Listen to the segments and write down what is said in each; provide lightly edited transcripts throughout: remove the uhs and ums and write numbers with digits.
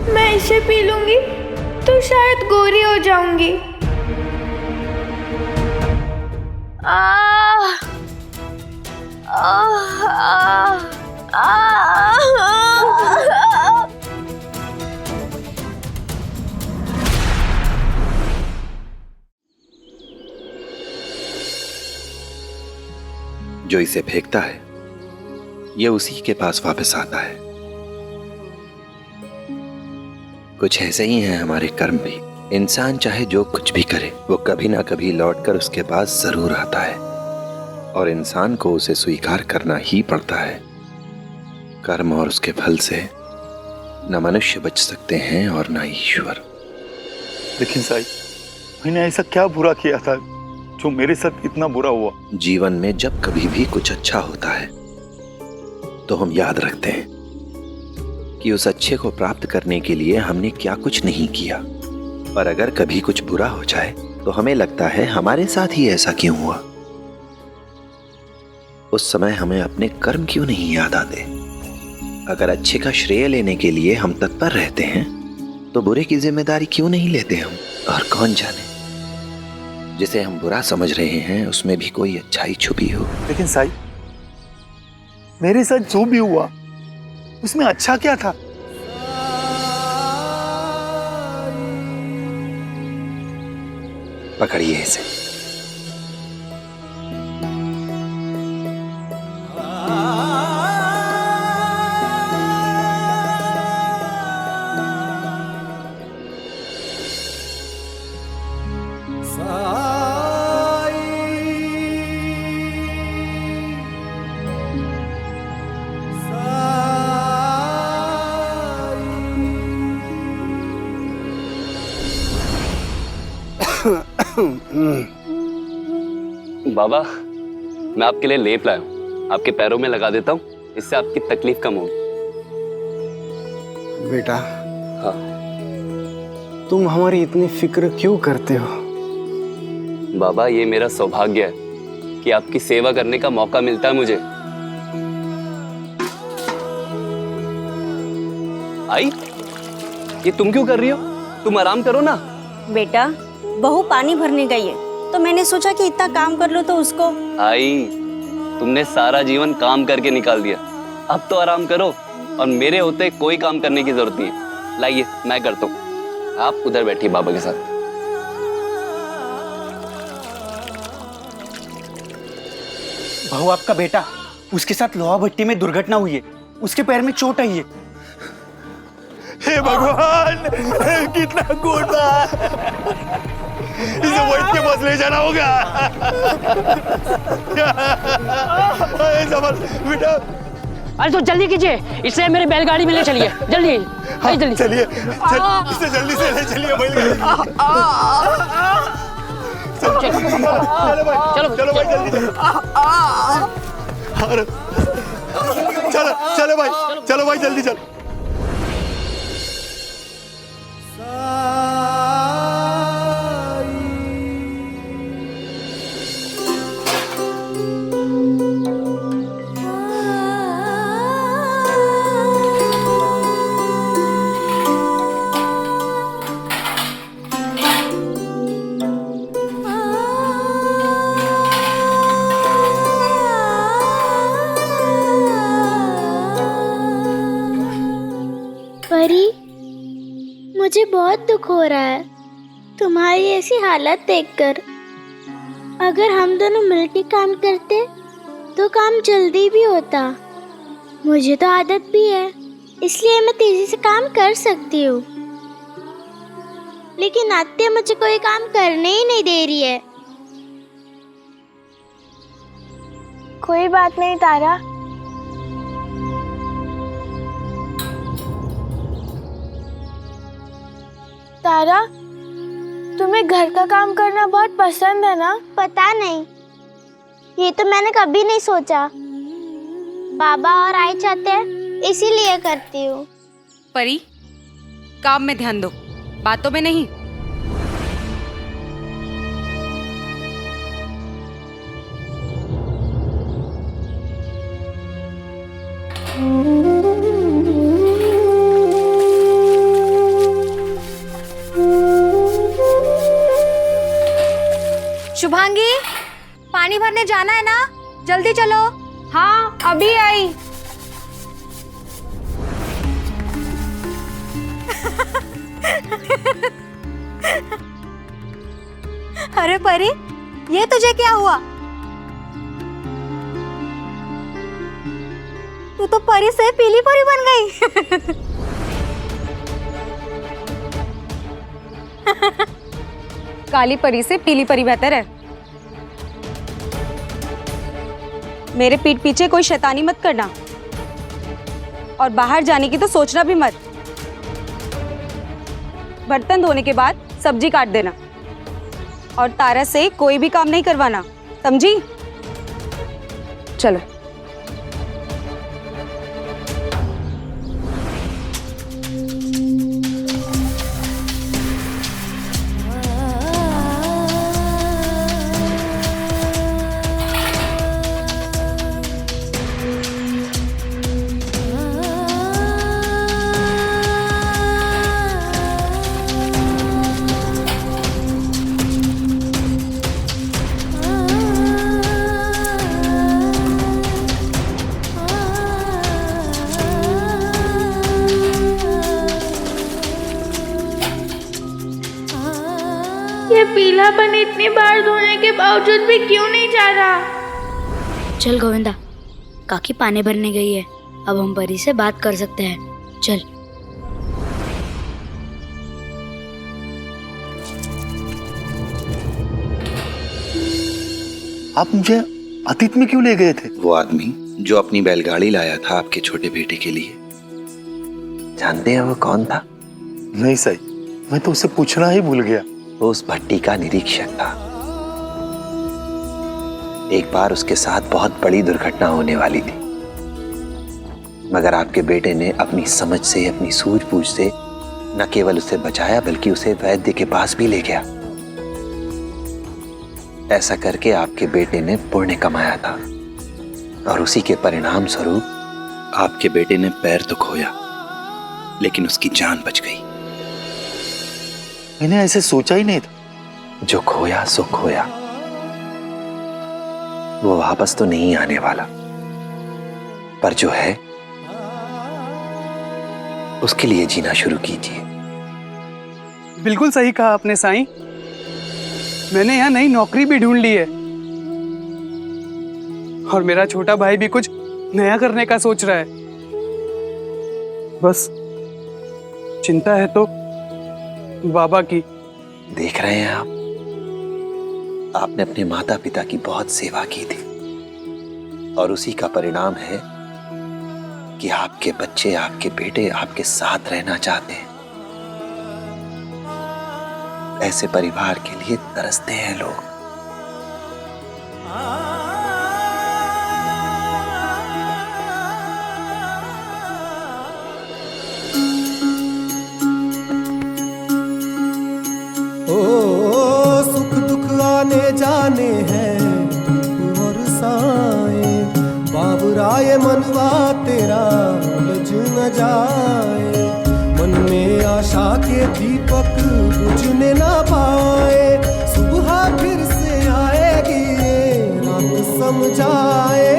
मैं इसे पी लूंगी तो शायद गोरी हो जाऊंगी। आह आह आह आह। जो इसे फेंकता है ये उसी के पास वापस आता है। कुछ ऐसे ही हैं हमारे कर्म भी। इंसान चाहे जो कुछ भी करे वो कभी ना कभी लौटकर उसके पास जरूर आता है और इंसान को उसे स्वीकार करना ही पड़ता है। कर्म और उसके फल से न मनुष्य बच सकते हैं और न ईश्वर। लेकिन साईं, मैंने ऐसा क्या बुरा किया था जो मेरे साथ इतना बुरा हुआ? जीवन में जब कभी भी कुछ अच्छा होता है तो हम याद रखते हैं कि उस अच्छे को प्राप्त करने के लिए हमने क्या कुछ नहीं किया। पर अगर कभी कुछ बुरा हो जाए तो हमें लगता है हमारे साथ ही ऐसा क्यों हुआ। उस समय हमें अपने कर्म क्यों नहीं याद आते। अगर अच्छे का श्रेय लेने के लिए हम तत्पर रहते हैं तो बुरे की जिम्मेदारी क्यों नहीं लेते हम। और कौन जाने जिसे हम बुरा समझ रहे हैं उसमें भी कोई अच्छाई छुपी हो। लेकिन साईं, मेरे साथ जो भी हुआ उसमें अच्छा क्या था? पकड़िए इसे। बाबा, मैं आपके लिए लेप लाया हूँ, आपके पैरों में लगा देता हूँ, इससे आपकी तकलीफ कम होगी। बेटा, हाँ। तुम हमारी इतनी फिक्र क्यों करते हो? बाबा, ये मेरा सौभाग्य है कि आपकी सेवा करने का मौका मिलता है मुझे। आई, ये तुम क्यों कर रही हो? तुम आराम करो ना। बेटा, बहू पानी भरने गई है तो मैंने सोचा कि इतना काम कर लो तो उसको। आई, तुमने सारा जीवन काम करके निकाल दिया, अब तो आराम करो और मेरे होते कोई काम करने की जरूरत नहीं है। लाइए, मैं करता हूँ, आप उधर बैठिए बाबा के साथ। बहू, आपका बेटा, उसके साथ लोहा भट्टी में दुर्घटना हुई है, उसके पैर में चोट आई है। हे भगवान, कितना गोटा! इसे वैद्य के पास ले जाना होगा। बेटा, अरे तो जल्दी कीजिए, इसे मेरी बैलगाड़ी में ले चलिए, जल्दी। हाँ, जल्दी चलिए, इसे जल्दी से ले चलिए बैलगाड़ी। चलो भाई, चलो भाई, जल्दी चलो, चलो भाई, चलो भाई, जल्दी चलो। परी, मुझे बहुत दुख हो रहा है तुम्हारी ऐसी हालत देखकर। अगर हम दोनों मिलकर काम करते तो काम जल्दी भी होता। मुझे तो आदत भी है, इसलिए मैं तेजी से काम कर सकती हूँ। लेकिन आत्या मुझे कोई काम करने ही नहीं दे रही है। कोई बात नहीं तारा, तारा, तुम्हें घर का काम करना बहुत पसंद है ना? पता नहीं, ये तो मैंने कभी नहीं सोचा। बाबा और आई चाहते हैं इसीलिए करती हूँ। परी, काम में ध्यान दो, बातों में नहीं। शुभांगी, पानी भरने जाना है ना, जल्दी चलो। हाँ अभी आई। अरे परी, ये तुझे क्या हुआ? तू तो परी से पीली परी बन गई। काली परी से पीली परी बेहतर है। मेरे पीठ पीछे कोई शैतानी मत करना, और बाहर जाने की तो सोचना भी मत। बर्तन धोने के बाद सब्जी काट देना, और तारा से कोई भी काम नहीं करवाना, समझी? चलो। ये पीलापन इतनी बार धोने के बावजूद भी क्यों नहीं जा रहा? चल गोविंदा, काकी पानी भरने गई है, अब हम परी से बात कर सकते हैं। चल। आप मुझे अतीत में क्यों ले गए थे? वो आदमी जो अपनी बैलगाड़ी लाया था आपके छोटे बेटे के लिए, जानते हैं वो कौन था? नहीं साई, मैं तो उससे पूछना ही भूल गया। वो उस भट्टी का निरीक्षक था। एक बार उसके साथ बहुत बड़ी दुर्घटना होने वाली थी, मगर आपके बेटे ने अपनी समझ से, अपनी सूझबूझ से न केवल उसे बचाया बल्कि उसे वैद्य के पास भी ले गया। ऐसा करके आपके बेटे ने पुण्य कमाया था, और उसी के परिणाम स्वरूप आपके बेटे ने पैर तो खोया, लेकिन उसकी जान बच गई। मैंने ऐसे सोचा ही नहीं था। जो खोया सो खोया, वो वापस तो नहीं आने वाला, पर जो है उसके लिए जीना शुरू कीजिए। बिल्कुल सही कहा आपने साईं। मैंने यहाँ नई नौकरी भी ढूंढ ली है, और मेरा छोटा भाई भी कुछ नया करने का सोच रहा है। बस चिंता है तो बाबा की। देख रहे हैं आपने अपने माता पिता की बहुत सेवा की थी, और उसी का परिणाम है कि आपके बच्चे, आपके बेटे आपके साथ रहना चाहते हैं। ऐसे परिवार के लिए तरसते हैं लोग। सुख दुख आने जाने हैं धूप और साए, बाबुराए मनवा तेरा उलझ न जाए। मन में आशा के दीपक बुझने ना पाए, सुबह फिर से आएगी रात समझाए।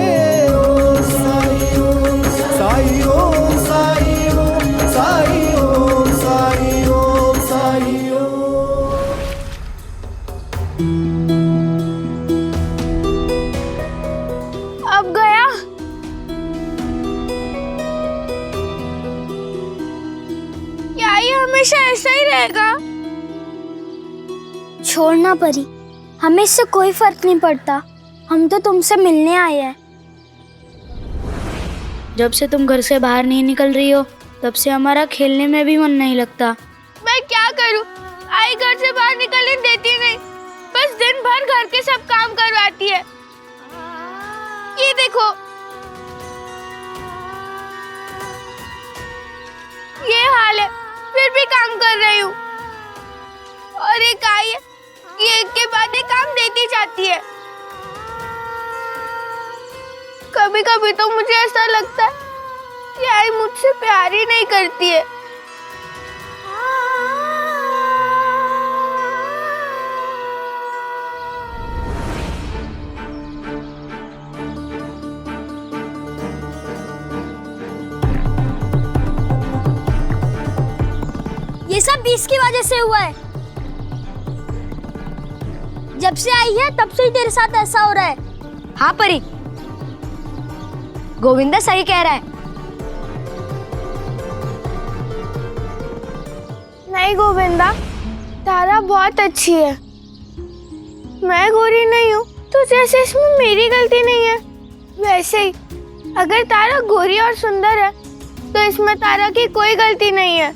ओम साई ओम साई ओम साई ओम साई ओम साई ओम साई ओम। अब गया? क्या ये हमेशा ऐसा ही रहेगा? छोड़ना परी, हमें इससे कोई फर्क नहीं पड़ता। हम तो तुमसे मिलने आए हैं। जब से तुम घर से बाहर नहीं निकल रही हो, तब से हमारा खेलने में भी मन नहीं लगता। मैं क्या करूं? आई घर से बाहर निकलने देती नहीं, बस दिन भर घर के सब काम करवाती है। ये देखो, ये हाल है, फिर भी काम कर रही हूँ। और एक आई है, ये एक के बाद एक काम देती जाती है। कभी कभी तो मुझे ऐसा लगता है कि आई मुझसे प्यार ही नहीं करती है। सब इसकी वजह से हुआ है। जब से आई है तब से ही तेरे साथ ऐसा हो रहा है। हाँ परी, गोविंदा सही कह रहा है। नहीं गोविंदा, तारा बहुत अच्छी है। मैं गोरी नहीं हूँ तो जैसे इसमें मेरी गलती नहीं है, वैसे ही अगर तारा गोरी और सुंदर है तो इसमें तारा की कोई गलती नहीं है।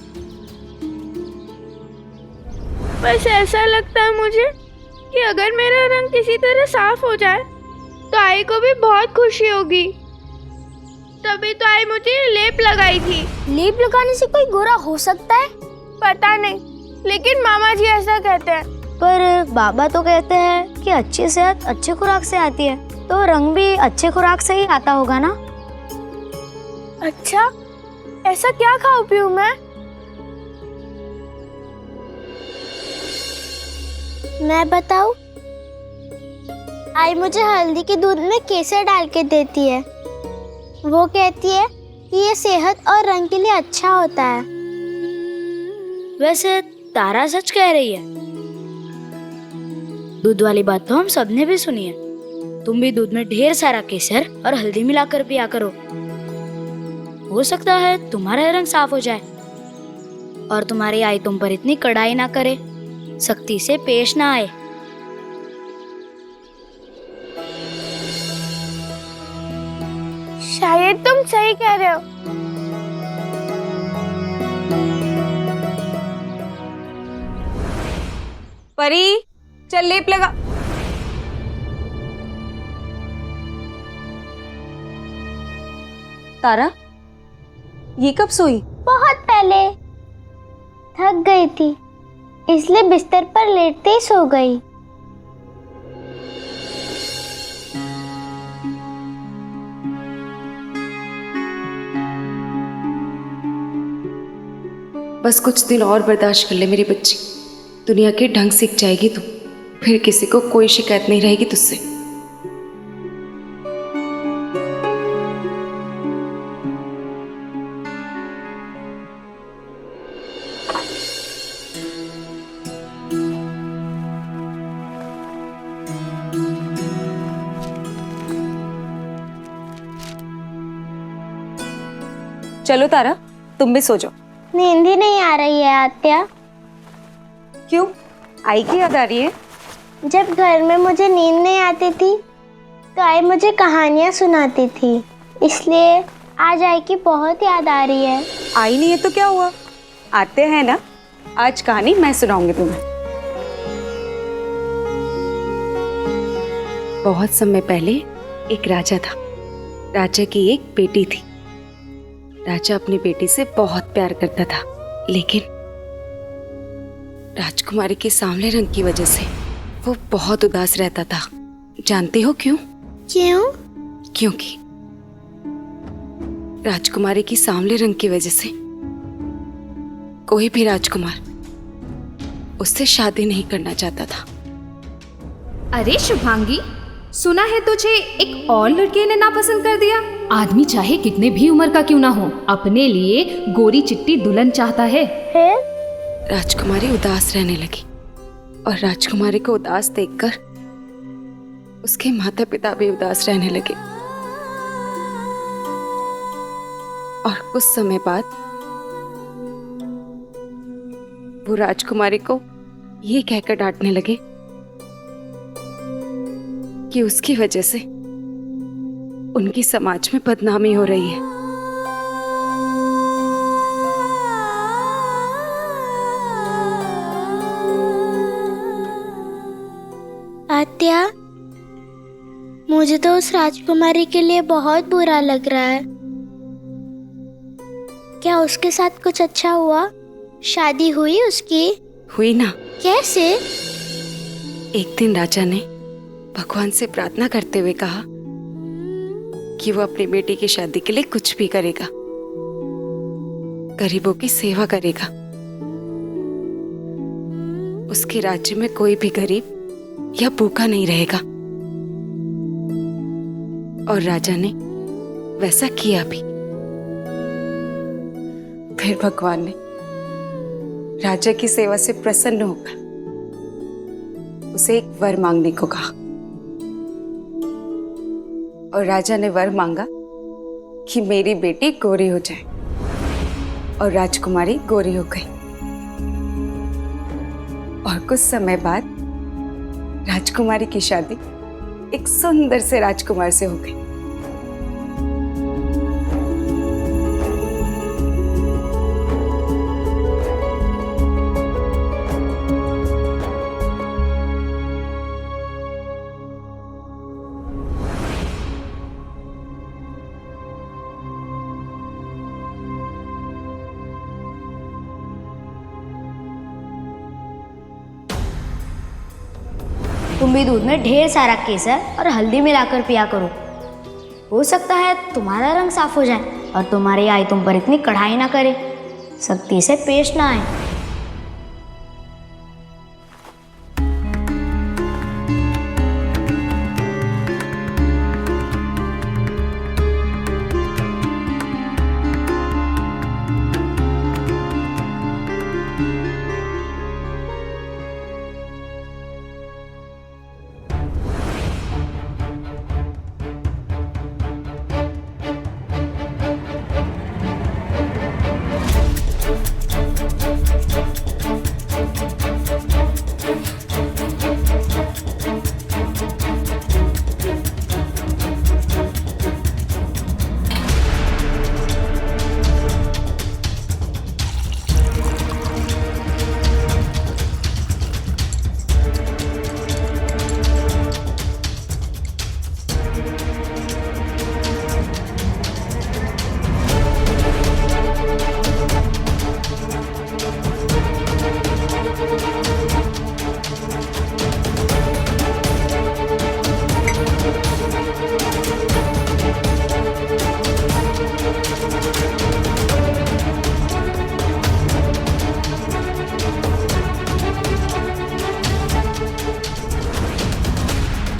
बस ऐसा लगता है मुझे कि अगर मेरा रंग किसी तरह साफ हो जाए तो आई को भी बहुत खुशी होगी। तभी तो आई मुझे ये लेप लगाई थी। लेप लगाने से कोई गोरा हो सकता है? पता नहीं, लेकिन मामा जी ऐसा कहते हैं। पर बाबा तो कहते हैं कि अच्छी सेहत अच्छे खुराक से आती है, तो रंग भी अच्छे खुराक से ही आता होगा ना। अच्छा, ऐसा क्या खाऊं पीऊं मैं? मैं बताऊं? आई मुझे हल्दी के दूध में केसर डाल के देती है। वो कहती है कि ये सेहत और रंग के लिए अच्छा होता है। वैसे तारा सच कह रही है। दूध वाली बात तो हम सबने भी सुनी है। तुम भी दूध में ढेर सारा केसर और हल्दी मिलाकर पिया करो, हो सकता है तुम्हारा रंग साफ हो जाए और तुम्हारी आई तुम पर इतनी कड़ाई ना करे, सख्ती से पेश ना आए। शायद तुम सही कह रहे हो। परी चल लेप लगा। तारा, ये कब सोई? बहुत पहले। थक गई थी, इसलिए बिस्तर पर लेटते ही सो गई। बस कुछ दिन और बर्दाश्त कर ले मेरी बच्ची। दुनिया के ढंग सीख जाएगी तू, फिर किसी को कोई शिकायत नहीं रहेगी तुझसे। चलो तारा, तुम भी सो जाओ। नींद ही नहीं आ रही है आत्या। क्यों? आई की याद आ रही है? जब घर में मुझे नींद नहीं आती थी तो आई मुझे कहानियाँ सुनाती थी, इसलिए आज आई की बहुत याद आ रही है। आई नहीं है तो क्या हुआ, आते हैं ना। आज कहानी मैं सुनाऊंगी तुम्हें। बहुत समय पहले एक राजा था। राजा की एक बेटी थी। राजा अपनी बेटी से बहुत प्यार करता था, लेकिन राजकुमारी के सांवले रंग की वजह से वो बहुत उदास रहता था। जानते हो क्यों? क्यों? क्योंकि राजकुमारी की सांवले रंग की वजह से कोई भी राजकुमार उससे शादी नहीं करना चाहता था। अरे शुभांगी, सुना है तुझे एक और लड़के ने नापसंद कर दिया। आदमी चाहे कितने भी उम्र का क्यों ना हो, अपने लिए गोरी चिट्टी दुल्हन चाहता है। राजकुमारी उदास रहने लगी और राजकुमारी को उदास देखकर उसके माता पिता भी उदास रहने लगे। और कुछ समय बाद वो राजकुमारी को ये कहकर डांटने लगे कि उसकी वजह से उनकी समाज में बदनामी हो रही है। आत्या, मुझे तो उस राजकुमारी के लिए बहुत बुरा लग रहा है। क्या उसके साथ कुछ अच्छा हुआ? शादी हुई उसकी? हुई ना। कैसे? एक दिन राजा ने भगवान से प्रार्थना करते हुए कहा कि वो अपनी बेटी की शादी के लिए कुछ भी करेगा, गरीबों की सेवा करेगा। उसके राज्य में कोई भी गरीब या भूखा नहीं रहेगा। और राजा ने वैसा किया भी। फिर भगवान ने राजा की सेवा से प्रसन्न होकर उसे एक वर मांगने को कहा और राजा ने वर मांगा कि मेरी बेटी गोरी हो जाए और राजकुमारी गोरी हो गई। और कुछ समय बाद राजकुमारी की शादी एक सुंदर से राजकुमार से हो गई। तुम भी दूध में ढेर सारा केसर और हल्दी मिलाकर पिया करो। हो सकता है तुम्हारा रंग साफ हो जाए और तुम्हारी आई तुम पर इतनी कढ़ाई ना करे, सख्ती से पेश ना आए।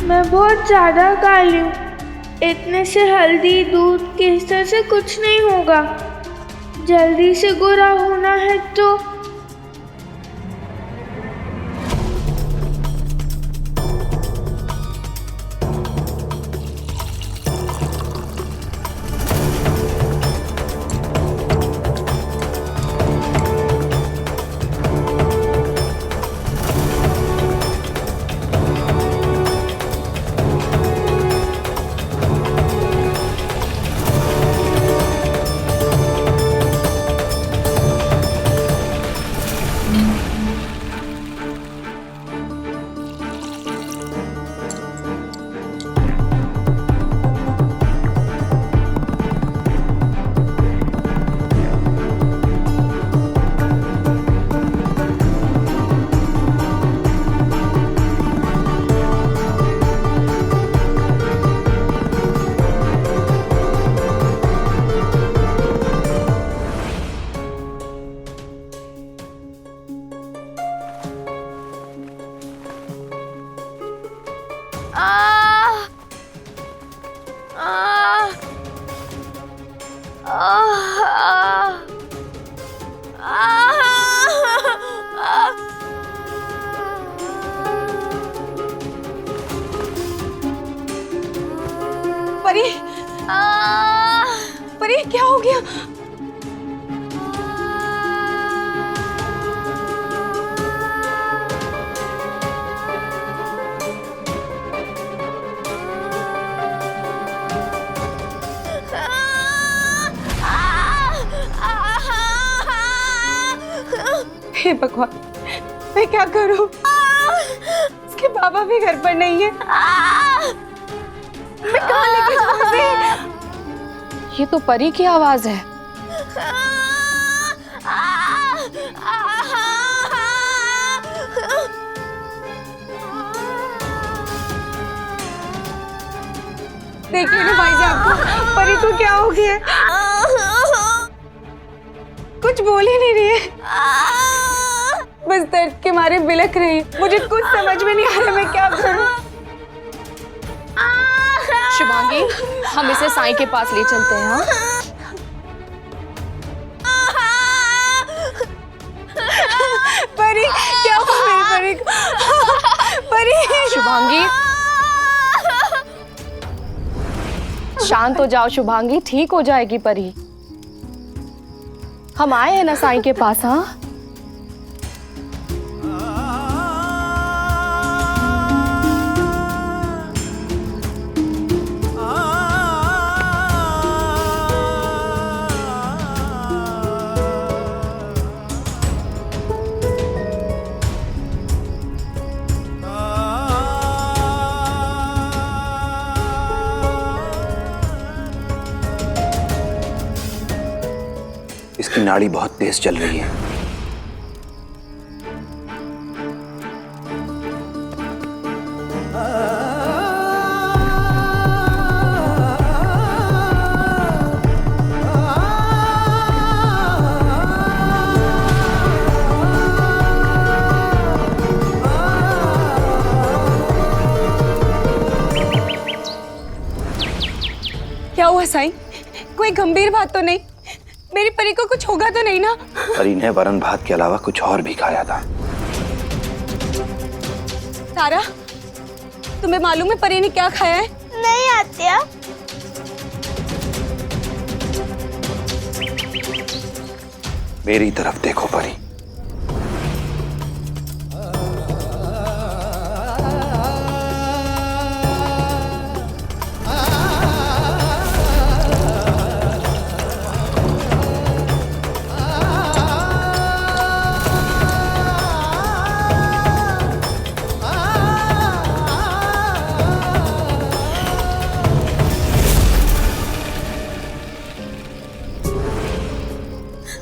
मैं बहुत ज़्यादा काली हूँ। इतने से हल्दी दूध केसर से कुछ नहीं होगा। जल्दी से गोरा होना है तो परी, परी क्या हो गया? हे भगवान, मैं क्या करूं? उसके बाबा भी घर पर नहीं है। मैं कहाँ लेके जाऊं उसे? ये तो परी की आवाज है। देखिए ना भाई साहब, परी को क्या हो गया? कुछ बोल ही नहीं रही है, बस दर्द के मारे बिलख रही है। मुझे कुछ समझ में नहीं आ रहा मैं क्या करूं। शुभांगी, हम इसे साईं के पास ले चलते हैं। हाँ? शुभांगी, शांत हो जाओ शुभांगी, ठीक हो जाएगी परी। हम आए हैं ना साईं के पास। हाँ, इसकी नाड़ी बहुत तेज चल रही है। क्या हुआ साईं? कोई गंभीर बात तो नहीं? मेरी परी को कुछ होगा तो नहीं ना? परी ने वरण भात के अलावा कुछ और भी खाया था। तारा, तुम्हें मालूम है परी ने क्या खाया है? नहीं आत्या। मेरी तरफ देखो परी।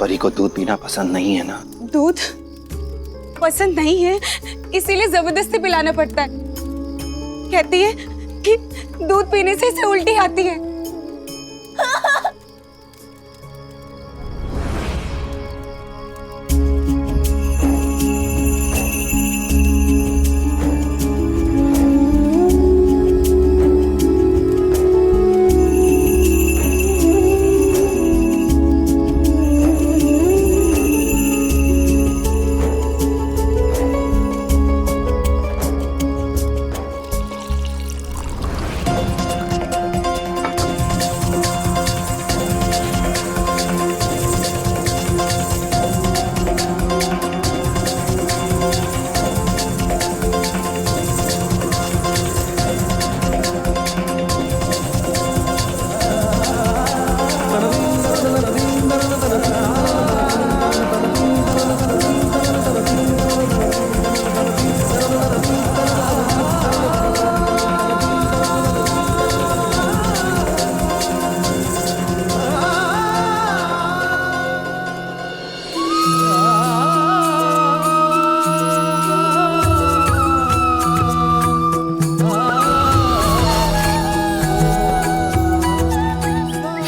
परी को दूध पीना पसंद नहीं है ना? दूध पसंद नहीं है, इसीलिए जबरदस्ती पिलाना पड़ता है। कहती है कि दूध पीने से इसे उल्टी आती है।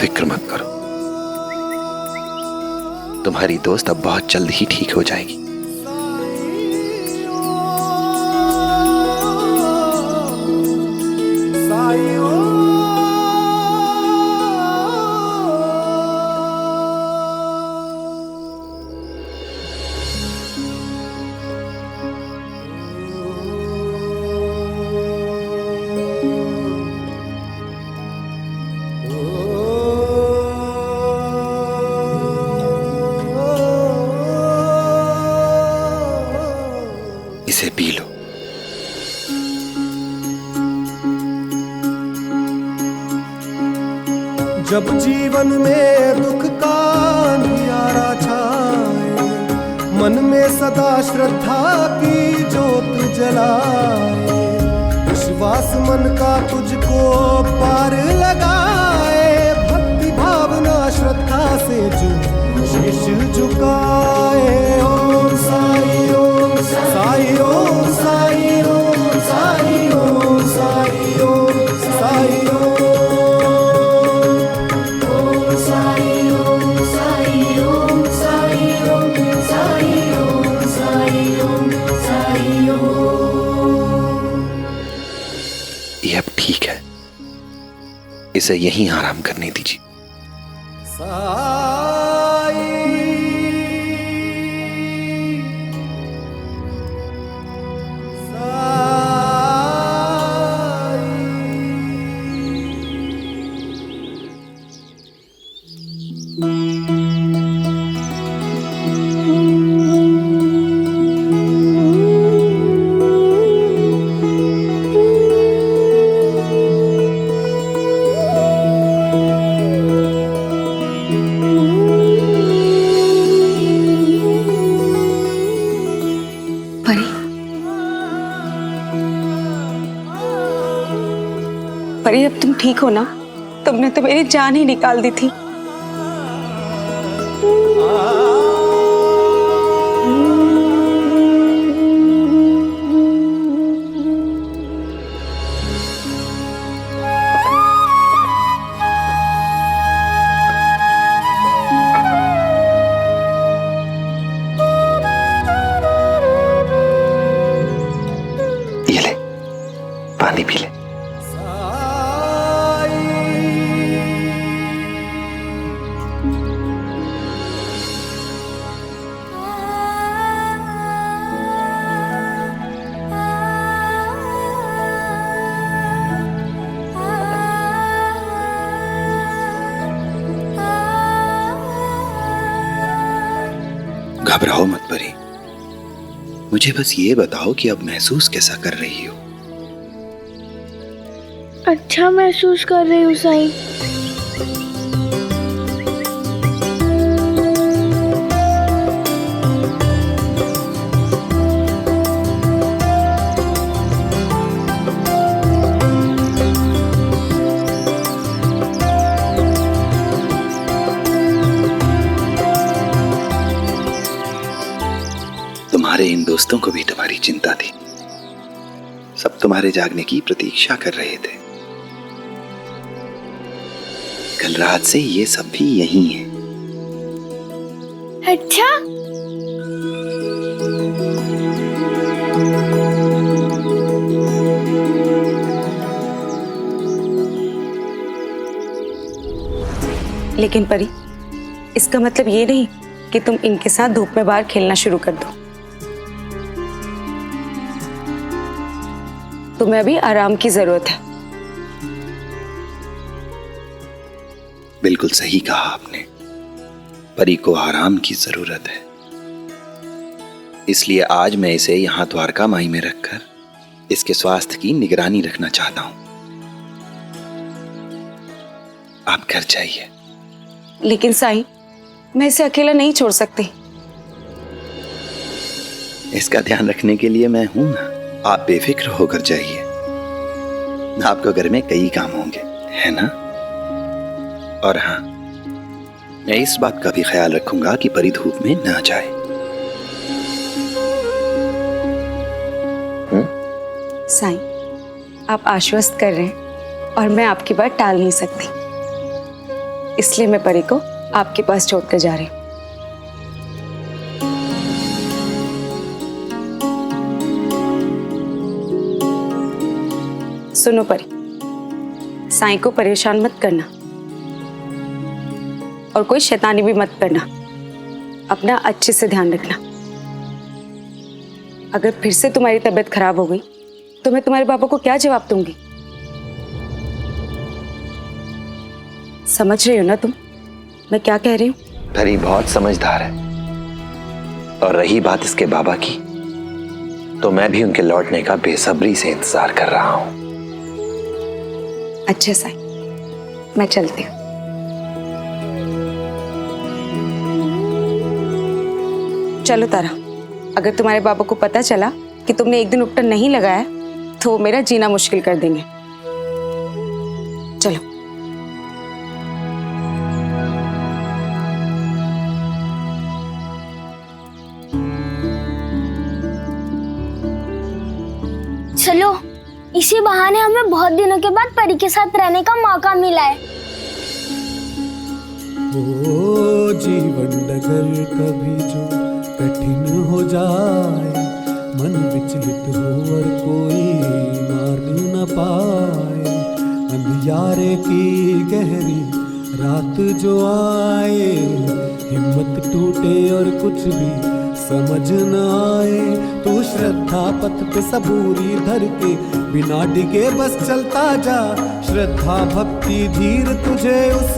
फिक्र मत करो, तुम्हारी दोस्त अब बहुत जल्द ही ठीक हो जाएगी। इसे पी लो। जब जीवन में दुख का अंधियारा छाए, मन में सदा श्रद्धा की जोत जलाए, विश्वास मन का तुझको पार लगाए, भक्ति भावना श्रद्धा से जो शीश झुकाए। ओम साई ओम साई ओम साई ओम साई ओम साई ओम साई ओम साई ओम साई ओम साई ओम साई ओम साई ओम साई ओम। ये अब ठीक है, इसे यहीं आराम करने दीजिए। परी, अब तुम ठीक हो ना? तुमने तो मेरी जान ही निकाल दी थी। ये ले, पानी पी ले। घबराओ मत परी, मुझे बस ये बताओ कि अब महसूस कैसा कर रही हो? अच्छा महसूस कर रही हूँ साईं। तुम्हारे इन दोस्तों को भी तुम्हारी चिंता थी। सब तुम्हारे जागने की प्रतीक्षा कर रहे थे। कल रात से ये सब भी यही हैं। अच्छा, लेकिन परी, इसका मतलब ये नहीं कि तुम इनके साथ धूप में बाहर खेलना शुरू कर दो। तुम्हें अभी आराम की जरूरत है। बिल्कुल सही कहा आपने, परी को आराम की जरूरत है। इसलिए आज मैं इसे यहाँ द्वारका माई में रखकर इसके स्वास्थ्य की निगरानी रखना चाहता हूँ। आप घर जाइए। लेकिन साईं, मैं इसे अकेला नहीं छोड़ सकती। इसका ध्यान रखने के लिए मैं हूं ना। आप बेफिक्र होकर जाइए। आपको घर में कई काम होंगे, है ना? और हाँ, मैं इस बात का भी ख्याल रखूंगा कि परी धूप में ना जाए। साईं, आप आश्वस्त कर रहे हैं और मैं आपकी बात टाल नहीं सकती। इसलिए मैं परी को आपके पास छोड़कर जा रही हूँ। सुनो परी, साईं को परेशान मत करना और कोई शैतानी भी मत करना। अपना अच्छे से ध्यान रखना। अगर फिर से तुम्हारी तबीयत खराब हो गई तो मैं तुम्हारे पापा को क्या जवाब दूंगी? समझ रही हो ना तुम मैं क्या कह रही हूँ? परी बहुत समझदार है। और रही बात इसके बाबा की, तो मैं भी उनके लौटने का बेसब्री से इंतजार कर रहा हूँ। अच्छा साईं, मैं चलती हूँ। चलो तारा, अगर तुम्हारे बाबा को पता चला कि तुमने एक दिन उपटन नहीं लगाया तो वो मेरा जीना मुश्किल कर देंगे। चलो। चलो, इसी बहाने हमें बहुत दिनों के बाद परी के साथ रहने का मौका मिला है। ओ जीवन डगर कभी जो कठिन हो जाए, मन विचलित हो और कोई मार न पाए, अंधियारे की गहरी रात जो आए, हिम्मत टूटे और कुछ भी समझ न आए, तू श्रद्धा पथ पे सबूरी धर के बिना डिगे बस चलता जा, श्रद्धा भक्ति धीर तुझे उस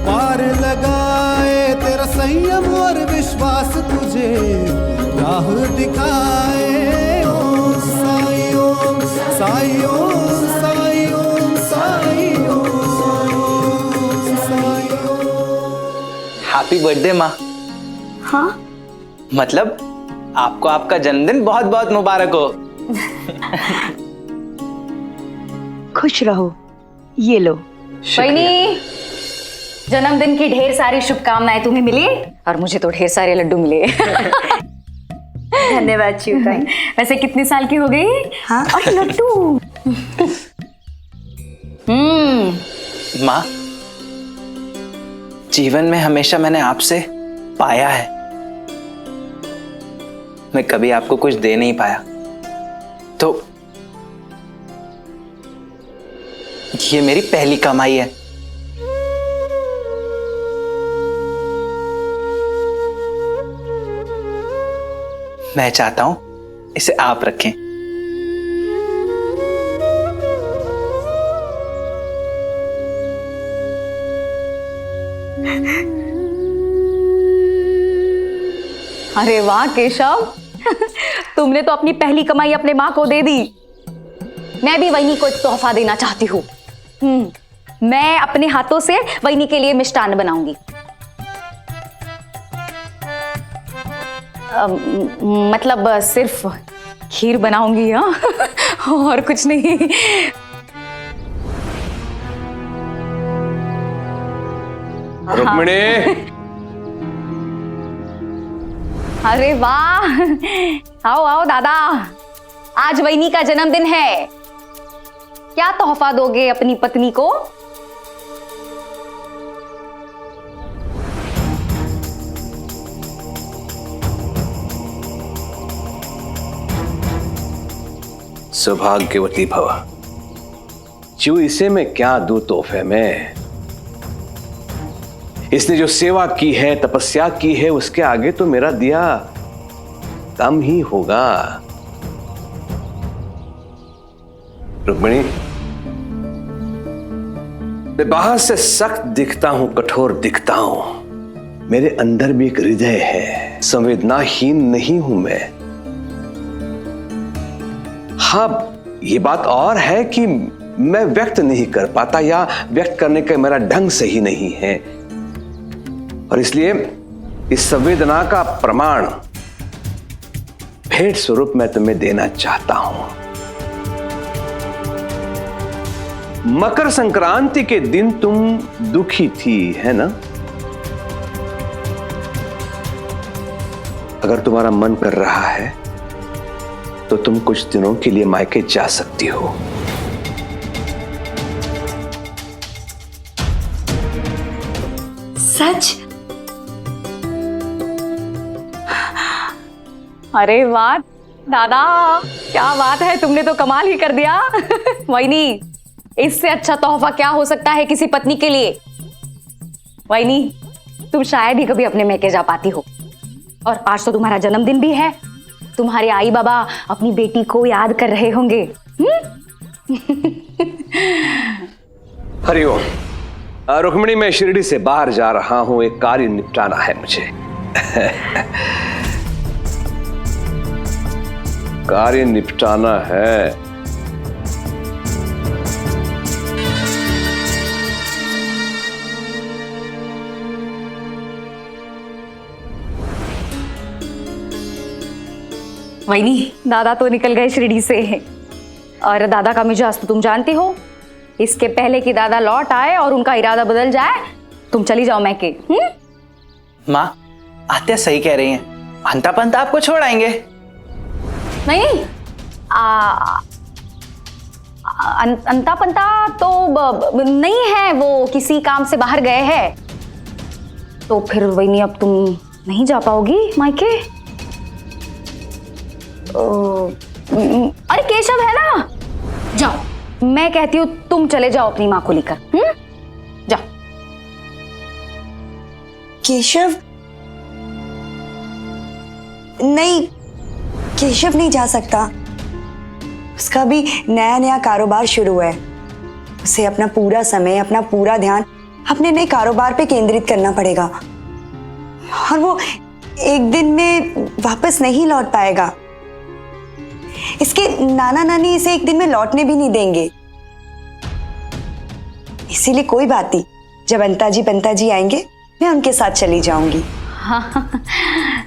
पार लगाए, तेरा संयम और विश्वास तुझे राह दिखाए। ओम साई ओम साई ओम साई ओम साई ओम साई ओम। हैप्पी बर्थडे माँ। हाँ, मतलब आपको आपका जन्मदिन बहुत बहुत मुबारक हो। खुश रहो। ये लो। वहीनी, जन्मदिन की ढेर सारी शुभकामनाएं तुम्हें मिली और मुझे तो ढेर सारे लड्डू मिले। धन्यवाद चिवताई। वैसे कितने साल की हो गई? हाँ, और लड्डू। माँ, जीवन में हमेशा मैंने आपसे पाया है, मैं कभी आपको कुछ दे नहीं पाया, तो ये मेरी पहली कमाई है। मैं चाहता हूं इसे आप रखें। अरे वाह केशव, तुमने तो अपनी पहली कमाई अपने माँ को दे दी। मैं भी वहीनी को एक तोहफा देना चाहती हूँ। मैं अपने हाथों से वहीनी के लिए मिष्टान्न बनाऊंगी। मतलब सिर्फ खीर बनाऊंगी, हाँ, और कुछ नहीं। रुक्मिणी। अरे वाह, आओ आओ दादा, आज वहीनी का जन्मदिन है। क्या तोहफा दोगे अपनी पत्नी को? सौभाग्यवती भव। जो इसे मैं क्या दूं तोहफे में? इसने जो सेवा की है, तपस्या की है, उसके आगे तो मेरा दिया कम ही होगा। रुक्मिणी, मैं बाहर से सख्त दिखता हूं, कठोर दिखता हूं, मेरे अंदर भी एक हृदय है, संवेदनाहीन नहीं हूं मैं। हाँ, ये बात और है कि मैं व्यक्त नहीं कर पाता, या व्यक्त करने का मेरा ढंग सही नहीं है, और इसलिए इस संवेदना का प्रमाण भेंट स्वरूप मैं तुम्हें देना चाहता हूं। मकर संक्रांति के दिन तुम दुखी थी, है ना? अगर तुम्हारा मन कर रहा है तो तुम कुछ दिनों के लिए मायके जा सकती हो। सच? अरे वाह दादा, क्या बात है, तुमने तो कमाल ही कर दिया। वहीनी, इससे अच्छा तोहफा क्या हो सकता है किसी पत्नी के लिए? वहीनी, तुम शायद ही कभी अपने मैके जा पाती हो, और आज तो तुम्हारा जन्मदिन भी है। तुम्हारे आई बाबा अपनी बेटी को याद कर रहे होंगे। हरिओम। रुक्मिणी, मैं शिरडी से बाहर जा रहा हूं, एक कार्य निपटाना है मुझे। कार्य निपटाना है। वहीनी, दादा तो निकल गए शिरडी से, और दादा का मिजाज तो तुम जानती हो। इसके पहले कि दादा लौट आए और उनका इरादा बदल जाए, तुम चली जाओ मैके। माँ, आत्या सही कह रही हैं, अंता पंता आपको छोड़ आएंगे। नहीं, अंता पंता तो नहीं है, वो किसी काम से बाहर गए हैं। तो फिर वहीनी, अब तुम नहीं जा पाओगी मायके। अरे केशव है ना, जाओ। मैं कहती हूँ तुम चले जाओ अपनी माँ को लेकर। जाओ। केशव? नहीं, केशव नहीं जा सकता। उसका भी नया नया कारोबार शुरू है। उसे अपना पूरा समय, अपना पूरा ध्यान अपने नए कारोबार पे केंद्रित करना पड़ेगा, और वो एक दिन में वापस नहीं लौट पाएगा। इसके नाना नानी इसे एक दिन में लौटने भी नहीं देंगे। इसीलिए कोई बात नहीं, जब अंताजी पंताजी आएंगे मैं उनके साथ चली जाऊंगी।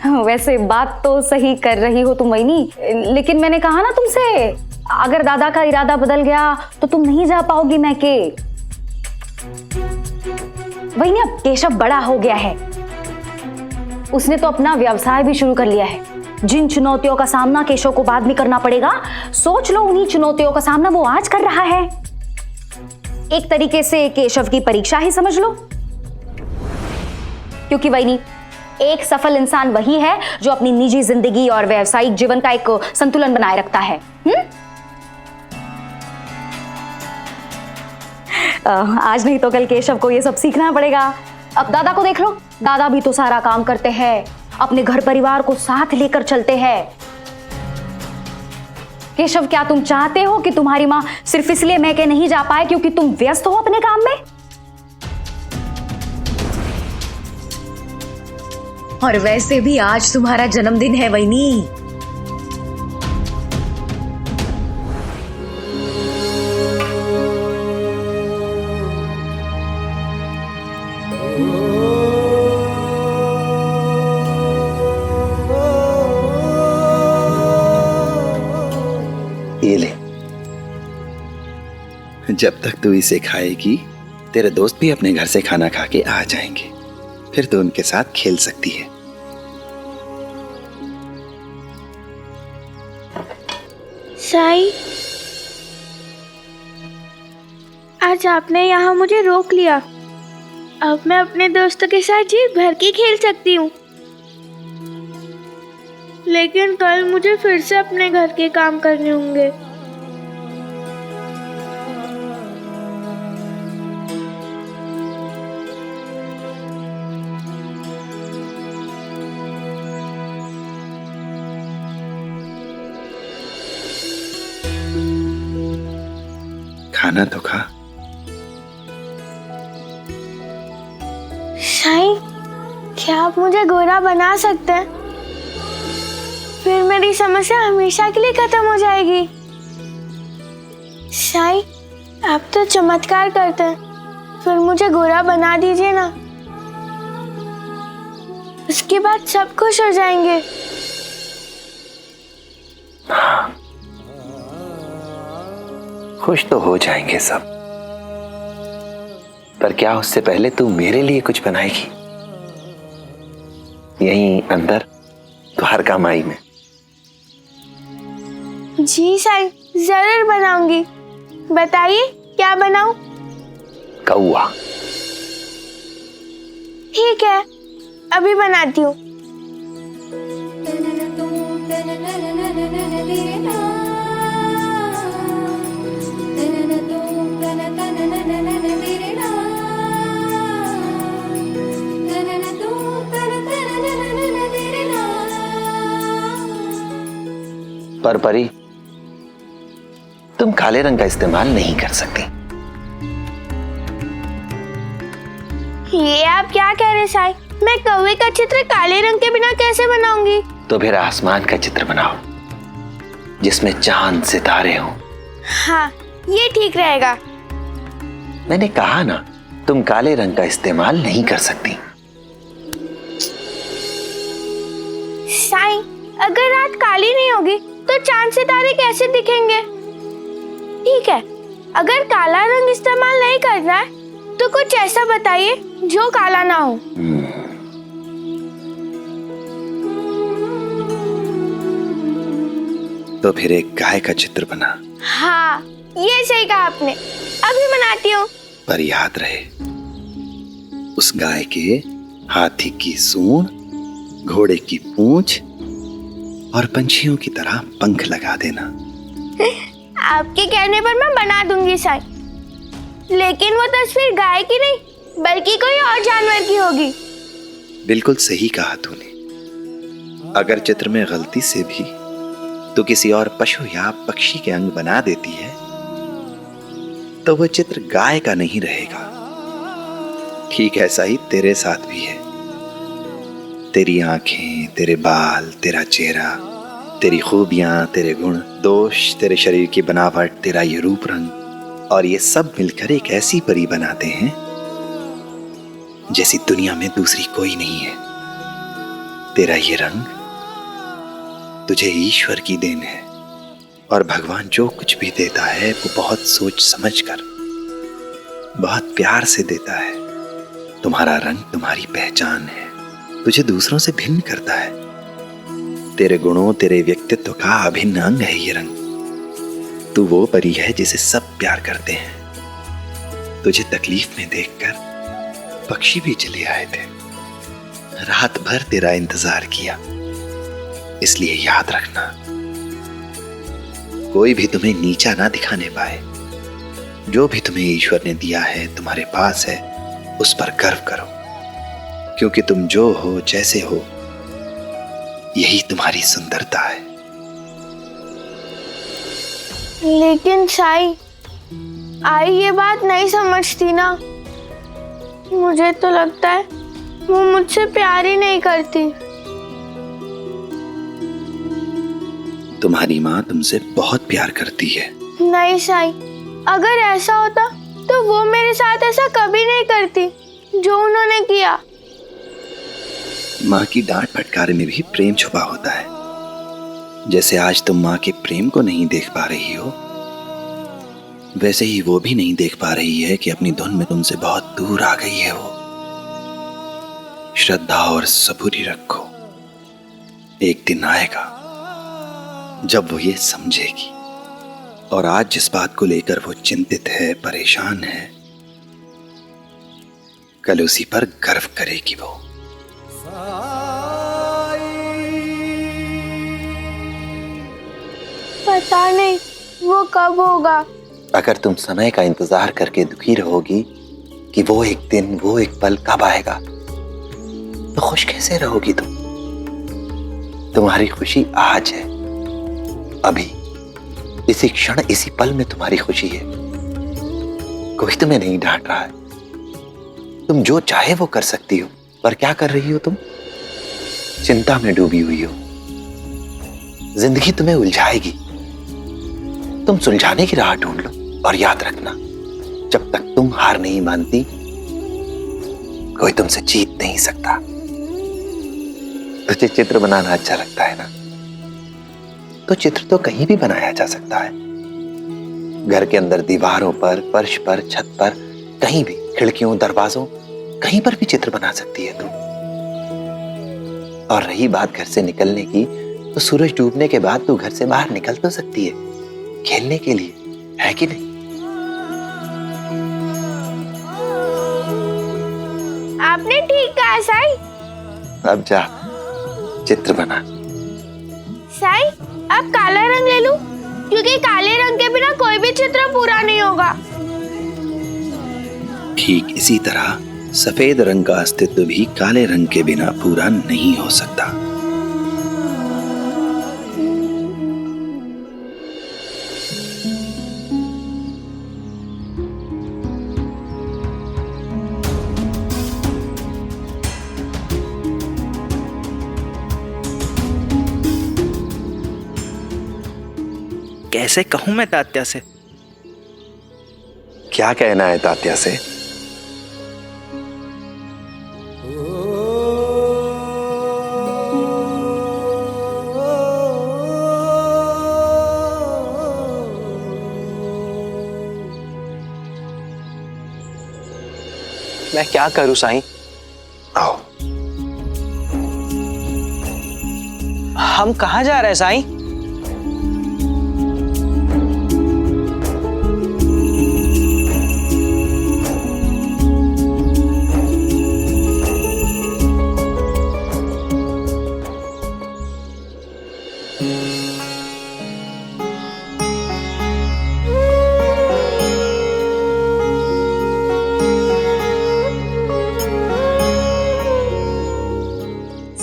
वैसे बात तो सही कर रही हो तुम वहीनी, लेकिन मैंने कहा ना तुमसे, अगर दादा का इरादा बदल गया तो तुम नहीं जा पाओगी मैके। वहीनी अब केशव बड़ा हो गया है, उसने तो अपना व्यवसाय भी शुरू कर लिया है। जिन चुनौतियों का सामना केशव को बाद में करना पड़ेगा, सोच लो उन्हीं चुनौतियों का सामना वो आज कर रहा है। एक तरीके से केशव की परीक्षा ही समझ लो, क्योंकि वहीनी एक सफल इंसान वही है जो अपनी निजी जिंदगी और व्यावसायिक जीवन का एक संतुलन बनाए रखता है। आज नहीं तो कल केशव को ये सब सीखना पड़ेगा। अब दादा को देख लो, दादा भी तो सारा काम करते हैं, अपने घर परिवार को साथ लेकर चलते हैं। केशव, क्या तुम चाहते हो कि तुम्हारी माँ सिर्फ इसलिए मैके नहीं जा पाए क्योंकि तुम व्यस्त हो अपने काम में? और वैसे भी आज तुम्हारा जन्मदिन है वहीनी। ये ले, जब तक तू इसे खाएगी तेरे दोस्त भी अपने घर से खाना खा के आ जाएंगे, फिर तू उनके साथ खेल सकती है। साई, आज आपने यहाँ मुझे रोक लिया। अब मैं अपने दोस्तों के साथ जी भर के खेल सकती हूँ, लेकिन कल मुझे फिर से अपने घर के काम करने होंगे। खाना तो खा। साई, क्या आप मुझे गोरा बना सकते हैं? फिर मेरी समस्या हमेशा के लिए खत्म हो जाएगी। साई, आप तो चमत्कार करते हैं, फिर मुझे गोरा बना दीजिए ना, उसके बाद सब खुश हो जाएंगे। खुश तो हो जाएंगे सब, पर क्या उससे पहले तू मेरे लिए कुछ बनाएगी? यहीं अंदर द्वारकामाई में। जी साईं, जरूर बनाऊंगी। बताइए क्या बनाऊं? कौआ। ठीक है, अभी बनाती हूँ। पर परी, तुम काले रंग का इस्तेमाल नहीं कर सकती। ये आप क्या कह रहे साईं? मैं कौवे का चित्र काले रंग के बिना कैसे बनाऊंगी? तो फिर आसमान का चित्र बनाओ जिसमें चांद सितारे हों। हाँ, ये ठीक रहेगा। मैंने कहा ना, तुम काले रंग का इस्तेमाल नहीं कर सकती। साईं, अगर रात काली नहीं होगी तो चांद सितारे कैसे दिखेंगे? ठीक है, अगर काला रंग इस्तेमाल नहीं करना है तो कुछ ऐसा बताइए जो काला ना हो। तो फिर एक गाय का चित्र बना। हाँ, ये सही कहा आपने, अभी बनाती हूँ। पर याद रहे, उस गाय के हाथी की सूंड, घोड़े की पूंछ और पंछियों की तरह पंख लगा देना। आपके कहने पर मैं बना दूंगी साईं, लेकिन वो तस्वीर गाय की नहीं बल्कि कोई और जानवर की होगी। बिल्कुल सही कहा तूने। अगर चित्र में गलती से भी तो किसी और पशु या पक्षी के अंग बना देती है तो वह चित्र गाय का नहीं रहेगा। ठीक ऐसा ही तेरे साथ भी है। तेरी आंखें, तेरे बाल, तेरा चेहरा, तेरी खूबियां, तेरे गुण, दोष, तेरे शरीर की बनावट, तेरा ये रूप रंग, और ये सब मिलकर एक ऐसी परी बनाते हैं जैसी दुनिया में दूसरी कोई नहीं है। तेरा ये रंग तुझे ईश्वर की देन है, और भगवान जो कुछ भी देता है वो बहुत सोच समझ कर, बहुत प्यार से देता है। तुम्हारा रंग तुम्हारी पहचान है, तुझे दूसरों से भिन्न करता है। तेरे गुणों, तेरे व्यक्तित्व का अभिन्न अंग है ये रंग। तू वो परी है जिसे सब प्यार करते हैं। तुझे तकलीफ में देखकर पक्षी भी चले आए थे। रात भर तेरा इंतजार किया। इसलिए याद रखना, कोई भी तुम्हें नीचा ना दिखाने पाए। जो भी तुम्हें ईश्वर ने दिया है, तुम्हारे पास है, उस पर गर्व करो, क्योंकि तुम जो हो, जैसे हो, यही तुम्हारी सुंदरता है। लेकिन साईं, आई ये बात नहीं समझती ना। मुझे तो लगता है वो मुझसे प्यार ही नहीं करती। तुम्हारी माँ तुमसे बहुत प्यार करती है। नहीं साईं, अगर ऐसा होता तो वो मेरे साथ ऐसा कभी नहीं करती जो उन्होंने किया। माँ की डांट फटकार में भी प्रेम छुपा होता है। जैसे आज तुम माँ के प्रेम को नहीं देख पा रही हो, वैसे ही वो भी नहीं देख पा रही है कि अपनी धुन में तुमसे बहुत दूर आ गई है वो। श्रद्धा और सबूरी रखो, एक दिन आएगा जब वो ये समझेगी। और आज जिस बात को लेकर वो चिंतित है, परेशान है, कल उसी पर गर्व करेगी वो। पता नहीं वो कब होगा। अगर तुम समय का इंतजार करके दुखी रहोगी कि वो एक दिन, वो एक पल कब आएगा, तो खुश कैसे रहोगी तुम? तुम्हारी खुशी आज है, अभी, इसी क्षण, इसी पल में तुम्हारी खुशी है। कोई तुम्हें नहीं डांट रहा है। तुम जो चाहे वो कर सकती हो, पर क्या कर रही हो तुम? चिंता में डूबी हुई हो। जिंदगी तुम्हें उलझाएगी, तुम सुलझाने की राह ढूंढ लो। और याद रखना, जब तक तुम हार नहीं मानती, कोई तुमसे जीत नहीं सकता। तुझे चित्र बनाना अच्छा लगता है ना, तो चित्र तो कहीं भी बनाया जा सकता है। घर के अंदर दीवारों पर, फर्श पर, छत पर, कहीं भी, खिड़कियों, दरवाजों, कहीं पर भी चित्र बना सकती है तू। और रही बात घर से निकलने की, तो सूरज डूबने के बाद तू घर से बाहर निकल तो सकती है, खेलने के लिए, है कि नहीं? आपने ठीक कहा साईं। अब जा, चित्र बना। साईं, अब काला रंग ले लूं, क्योंकि काले रंग के बिना कोई भी चित्र पूरा नहीं होगा। ठीक इसी तरह सफेद रंग का अस्तित्व भी काले रंग के बिना पूरा नहीं हो सकता। कैसे कहूं मैं तात्या से? क्या कहना है तात्या से? मैं क्या करूं साईं? आओ। हम कहाँ जा रहे हैं साईं?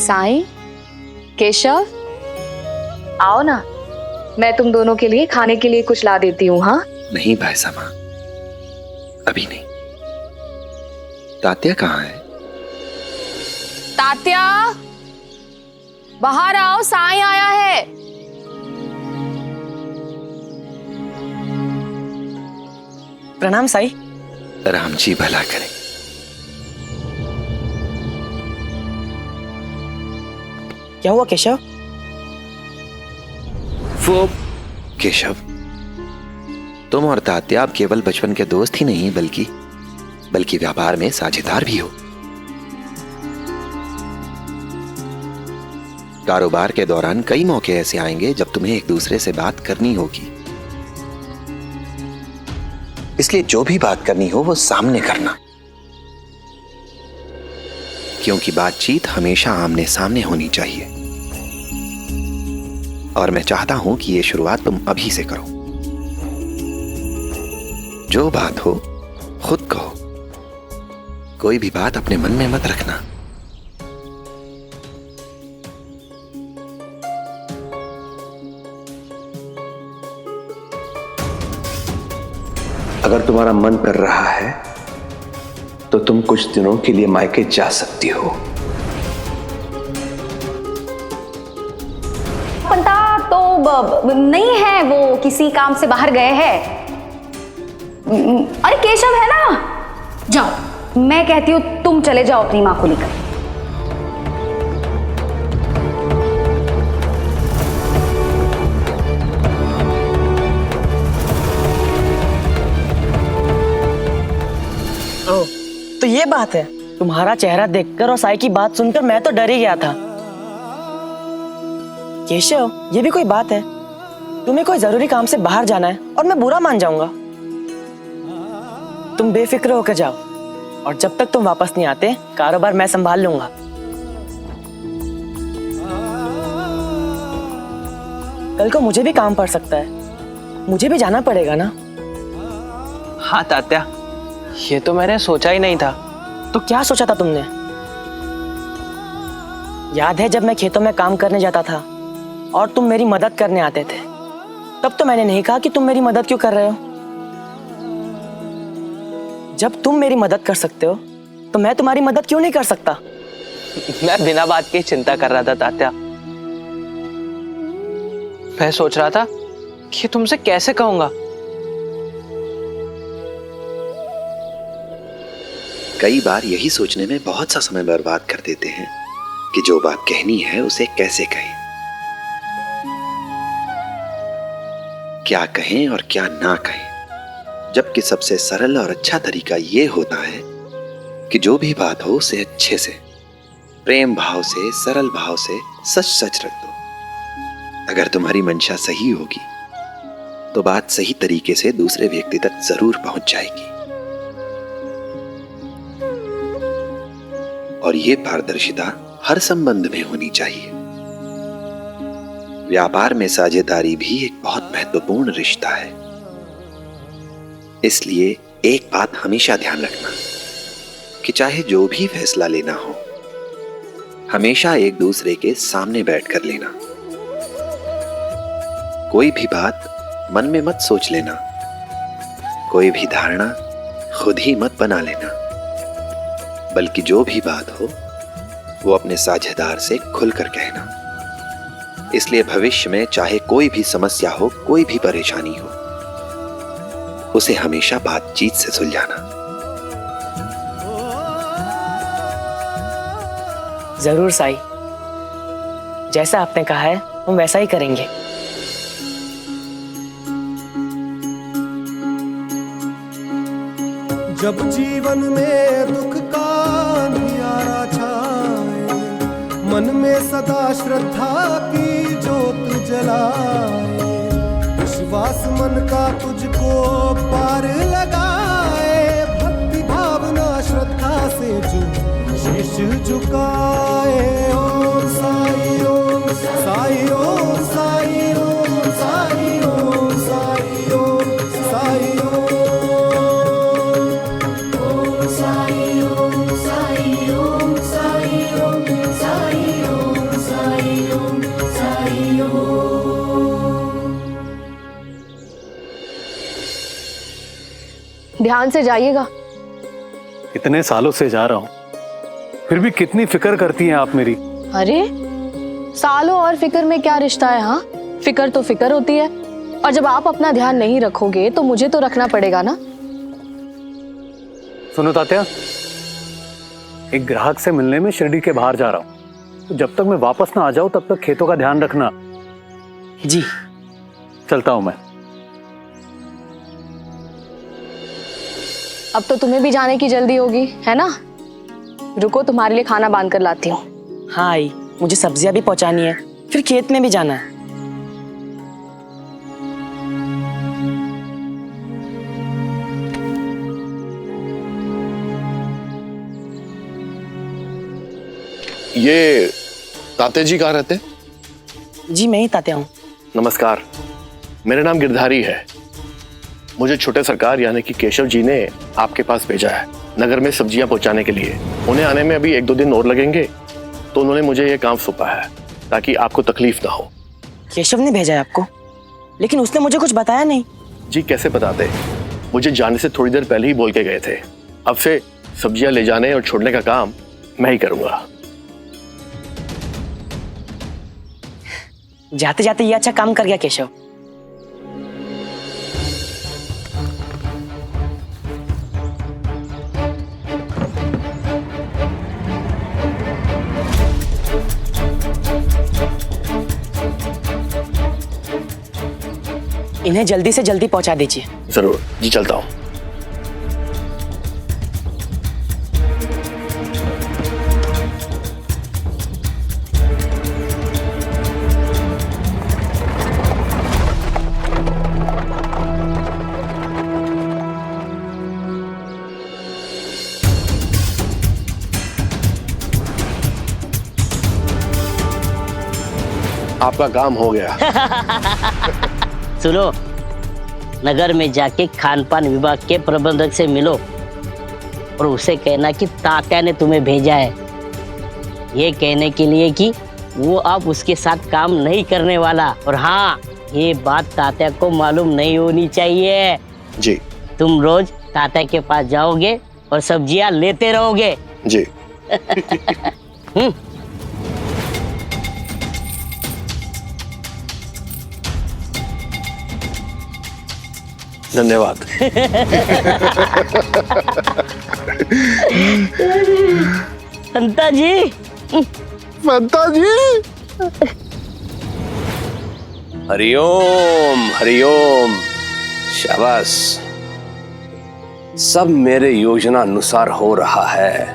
साईं, केशव, आओ ना, मैं तुम दोनों के लिए खाने के लिए कुछ ला देती हूँ। हाँ नहीं भाई सामा, अभी नहीं। तात्या कहाँ है? तात्या, बाहर आओ, साईं आया है। प्रणाम साईं। राम जी भला करें। क्या हुआ केशव? वो केशव, तुम और तात्या अब केवल बचपन के दोस्त ही नहीं बल्कि व्यापार में साझेदार भी हो। कारोबार के दौरान कई मौके ऐसे आएंगे जब तुम्हें एक दूसरे से बात करनी होगी, इसलिए जो भी बात करनी हो वो सामने करना, क्योंकि बातचीत हमेशा आमने सामने होनी चाहिए। और मैं चाहता हूं कि ये शुरुआत तुम अभी से करो। जो बात हो खुद कहो, कोई भी बात अपने मन में मत रखना। अगर तुम्हारा मन कर रहा है तो तुम कुछ दिनों के लिए मायके जा सकती हो। पंता तो नहीं है, वो किसी काम से बाहर गए हैं। अरे केशव है ना, जाओ। मैं कहती हूँ तुम चले जाओ अपनी माँ को लेकर। तो ये बात है। तुम्हारा चेहरा देखकर और साई की बात सुनकर मैं तो डर ही गया था। केशव, ये भी कोई बात है? तुम्हें कोई जरूरी काम से बाहर जाना है और मैं बुरा मान जाऊंगा? तुम बेफिक्र होकर जाओ, और जब तक तुम वापस नहीं आते कारोबार मैं संभाल लूंगा। कल को मुझे भी काम पड़ सकता है, मुझे भी जाना पड़ेगा ना। हाँ तात्या, ये तो मैंने सोचा ही नहीं था। तो क्या सोचा था तुमने? याद है जब मैं खेतों में काम करने जाता था और तुम मेरी मदद करने आते थे, तब तो मैंने नहीं कहा कि तुम मेरी मदद क्यों कर रहे हो। जब तुम मेरी मदद कर सकते हो तो मैं तुम्हारी मदद क्यों नहीं कर सकता? मैं बिना बात के चिंता कर रहा था तात्या। मैं सोच रहा था कि तुमसे कैसे कहूंगा। कई बार यही सोचने में बहुत सा समय बर्बाद कर देते हैं कि जो बात कहनी है उसे कैसे कहें, क्या कहें और क्या ना कहें। जबकि सबसे सरल और अच्छा तरीका यह होता है कि जो भी बात हो उसे अच्छे से, प्रेम भाव से, सरल भाव से सच सच रख दो। अगर तुम्हारी मंशा सही होगी तो बात सही तरीके से दूसरे व्यक्ति तक जरूर पहुंच जाएगी। और ये पारदर्शिता हर संबंध में होनी चाहिए। व्यापार में साझेदारी भी एक बहुत महत्वपूर्ण रिश्ता है। इसलिए एक बात हमेशा ध्यान रखना कि चाहे जो भी फैसला लेना हो, हमेशा एक दूसरे के सामने बैठकर लेना। कोई भी बात मन में मत सोच लेना, कोई भी धारणा खुद ही मत बना लेना, बल्कि जो भी बात हो वो अपने साझेदार से खुलकर कहना। इसलिए भविष्य में चाहे कोई भी समस्या हो, कोई भी परेशानी हो, उसे हमेशा बातचीत से सुलझाना। जरूर साई, जैसा आपने कहा है हम वैसा ही करेंगे। जब जीवन में दुख का अंधियारा छाए, मन में सदा श्रद्धा की जोत जलाए, विश्वास मन का तुझको पार लगाए, भक्ति भावना श्रद्धा से जो शीश झुकाए। ओम साई ओम साई ओम साई ओम साई ओम साई ओम साई ओम ध्यान से जाइएगा। इतने सालों से जा रहा हूँ, फिर भी कितनी फिक्र करती हैं आप मेरी। अरे सालों और फिक्र में क्या रिश्ता है? हाँ, फिक्र तो फिक्र होती है, और जब आप अपना ध्यान नहीं रखोगे तो मुझे तो रखना पड़ेगा ना। सुनो तात्या, एक ग्राहक से मिलने में शिरडी के बाहर जा रहा हूँ। तो जब तक मैं वापस ना आ जाऊं तब तक खेतों का ध्यान रखना। जी। चलता हूं मैं। अब तो तुम्हें भी जाने की जल्दी होगी, है ना? रुको, तुम्हारे लिए खाना बांध कर लाती हूँ। हाँ आई, मुझे सब्जियां भी पहुंचानी है, फिर खेत में भी जाना है। ये ताते जी कहाँ रहते? जी मैं ही तात्या हूँ। नमस्कार, मेरा नाम गिरधारी है। मुझे छोटे सरकार यानी कि केशव जी ने आपके पास भेजा है नगर में सब्जियां पहुंचाने के लिए। उन्हें आने में अभी 1-2 दिन और लगेंगे, तो उन्होंने मुझे ये काम सौंपा है ताकि आपको तकलीफ ना हो। केशव ने भेजा है आपको? लेकिन उसने मुझे कुछ बताया नहीं। जी कैसे बताते, मुझे जाने से थोड़ी देर पहले ही बोल के गए थे। अब से सब्जियां ले जाने और छोड़ने का काम मैं ही करूंगा। जाते जाते ये अच्छा काम कर गया केशव। इन्हें जल्दी से जल्दी पहुंचा दीजिए। जरूर जी, चलता हूं। आपका काम हो गया। सुनो, नगर में जाके खान पान विभाग के प्रबंधक से मिलो और उसे कहना कि तात्या ने तुम्हें भेजा है, ये कहने के लिए कि वो अब उसके साथ काम नहीं करने वाला। और हाँ, ये बात तात्या को मालूम नहीं होनी चाहिए। जी। तुम रोज तात्या के पास जाओगे और सब्जियां लेते रहोगे। जी। धन्यवाद। फंता जी, फंता जी। हरिओम हरिओम। शाबाश, सब मेरे योजना अनुसार हो रहा है।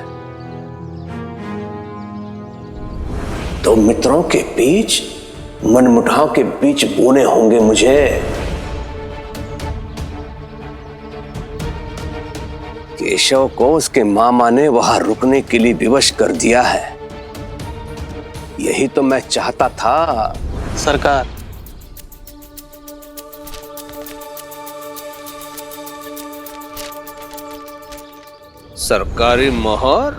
तो मित्रों के बीच मनमुटाव के बीच बोने होंगे मुझे। केशव को उसके मामा ने वहां रुकने के लिए विवश कर दिया है। यही तो मैं चाहता था। सरकार, सरकारी मोहर।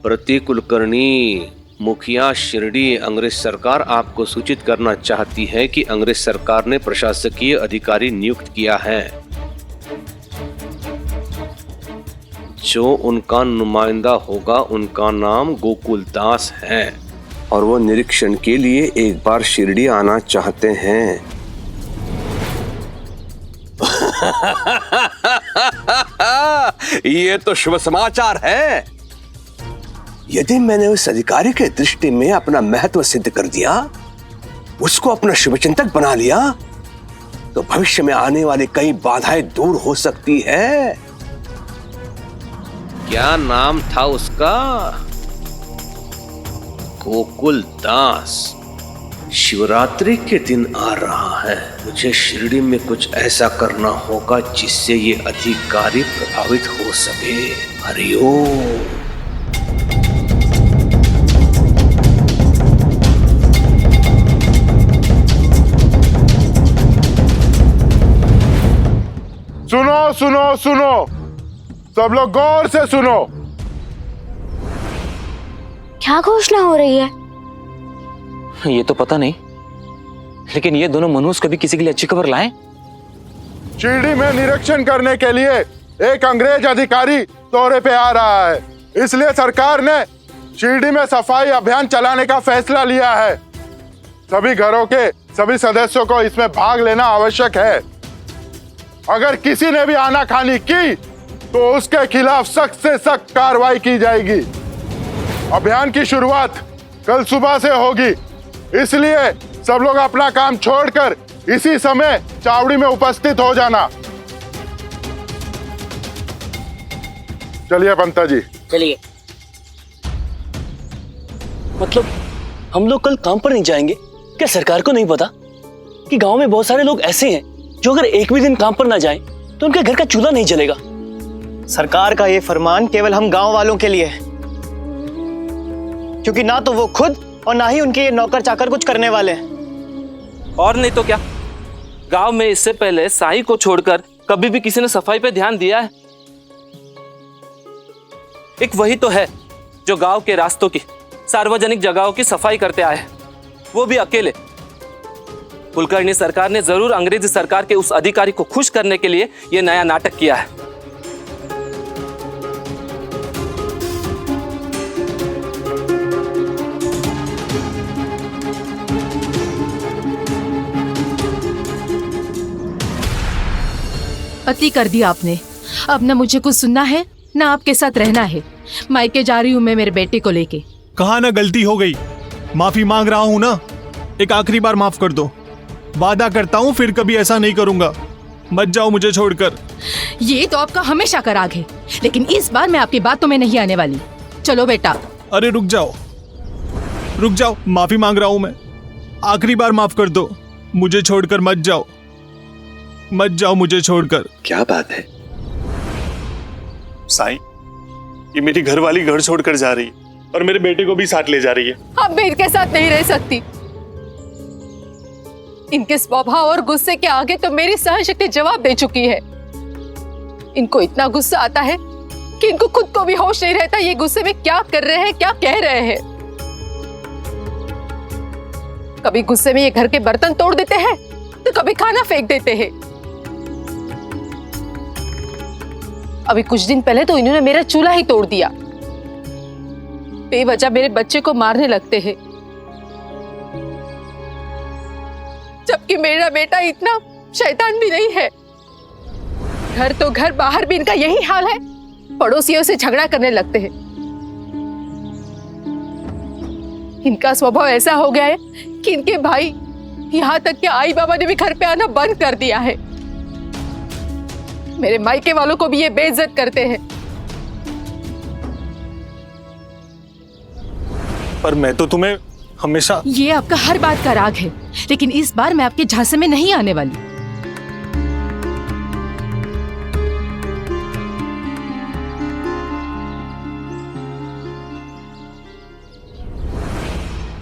प्रति कुलकर्णी, मुखिया शिरडी अंग्रेज सरकार आपको सूचित करना चाहती है कि अंग्रेज सरकार ने प्रशासकीय अधिकारी नियुक्त किया है जो उनका नुमाइंदा होगा। उनका नाम गोकुल दास है और वो निरीक्षण के लिए एक बार शिरडी आना चाहते हैं। ये तो शुभ समाचार है। यदि मैंने उस अधिकारी के दृष्टि में अपना महत्व सिद्ध कर दिया, उसको अपना शुभचिंतक बना लिया, तो भविष्य में आने वाली कई बाधाएं दूर हो सकती है। क्या नाम था उसका? गोकुल दास। शिवरात्रि के दिन आ रहा है। मुझे शिरडी में कुछ ऐसा करना होगा जिससे ये अधिकारी प्रभावित हो सके। हरिओम। सुनो सुनो सुनो, सब लोग गौर से सुनो। क्या घोषणा हो रही है? ये तो पता नहीं, लेकिन ये दोनों मनुष्य कभी किसी के लिए अच्छी खबर लाएं? शिरडी में निरीक्षण करने के लिए एक अंग्रेज अधिकारी दौरे पे आ रहा है, इसलिए सरकार ने शिरडी में सफाई अभियान चलाने का फैसला लिया है। सभी घरों के सभी सदस्यों को इसमें भाग लेना आवश्यक है। अगर किसी ने भी आनाकानी की तो उसके खिलाफ सख्त से सख्त कार्रवाई की जाएगी। अभियान की शुरुआत कल सुबह से होगी, इसलिए सब लोग अपना काम छोड़कर इसी समय चावड़ी में उपस्थित हो जाना। चलिए पंता जी। चलिए। मतलब हम लोग कल काम पर नहीं जाएंगे? क्या सरकार को नहीं पता कि गांव में बहुत सारे लोग ऐसे हैं जो अगर एक भी दिन काम पर ना जाएं तो उनके घर का चूल्हा नहीं जलेगा? सरकार का ये फरमान केवल हम गांव वालों के लिए है, क्योंकि ना तो वो खुद और ना ही उनके ये नौकर चाकर कुछ करने वाले हैं। और नहीं तो क्या, गांव में इससे पहले साई को छोड़कर कभी भी किसी ने सफाई पे ध्यान दिया है? एक वही तो है जो गांव के रास्तों की, सार्वजनिक जगहों की सफाई करते आए, वो भी अकेले। कुलकर्णी सरकार ने जरूर अंग्रेजी सरकार के उस अधिकारी को खुश करने के लिए यह नया नाटक किया है। अति कर दिया आपने। अब ना मुझे कुछ सुनना है ना आपके साथ रहना है। मायके जा रही हूँ मैं मेरे बेटे को लेके। कहा ना गलती हो गई, माफी मांग रहा हूँ ना, एक आखिरी बार माफ कर दो। वादा करता हूँ फिर कभी ऐसा नहीं करूंगा। मत जाओ मुझे छोड़कर। ये तो आपका हमेशा का राग है, लेकिन इस बार मैं आपकी बातों में नहीं आने वाली। चलो बेटा। अरे रुक जाओ, रुक जाओ, माफी मांग रहा हूँ मैं। आखिरी बार माफ कर दो, मुझे छोड़कर मत जाओ, मत जाओ मुझे छोड़कर। क्या बात है साईं, ये मेरी घरवाली घर छोड़कर जा रही है और मेरे बेटे को भी साथ ले जा रही है। अब मैं इनके साथ नहीं रह सकती। इनके स्वभाव और गुस्से के आगे तो मेरी सहनशक्ति जवाब दे चुकी है। इनको इतना गुस्सा आता है कि इनको खुद को भी होश नहीं रहता ये गुस्से में क्या कर रहे हैं, क्या कह रहे हैं। कभी गुस्से में ये घर के बर्तन तोड़ देते हैं तो कभी खाना फेंक देते हैं। अभी कुछ दिन पहले तो इन्होंने मेरा चूल्हा ही तोड़ दिया। बेवजह मेरे बच्चे को मारने लगते हैं, जबकि मेरा बेटा इतना शैतान भी नहीं है। घर तो घर, बाहर भी इनका यही हाल है। पड़ोसियों से झगड़ा करने लगते हैं। इनका स्वभाव ऐसा हो गया है कि इनके भाई, यहाँ तक कि आई बाबा ने भी घर पे आना बंद कर दिया है। मेरे मायके वालों को भी ये बेइज्जत करते हैं। पर मैं तो तुम्हें हमेशा। ये आपका हर बात का राग है, लेकिन इस बार मैं आपके झांसे में नहीं आने वाली।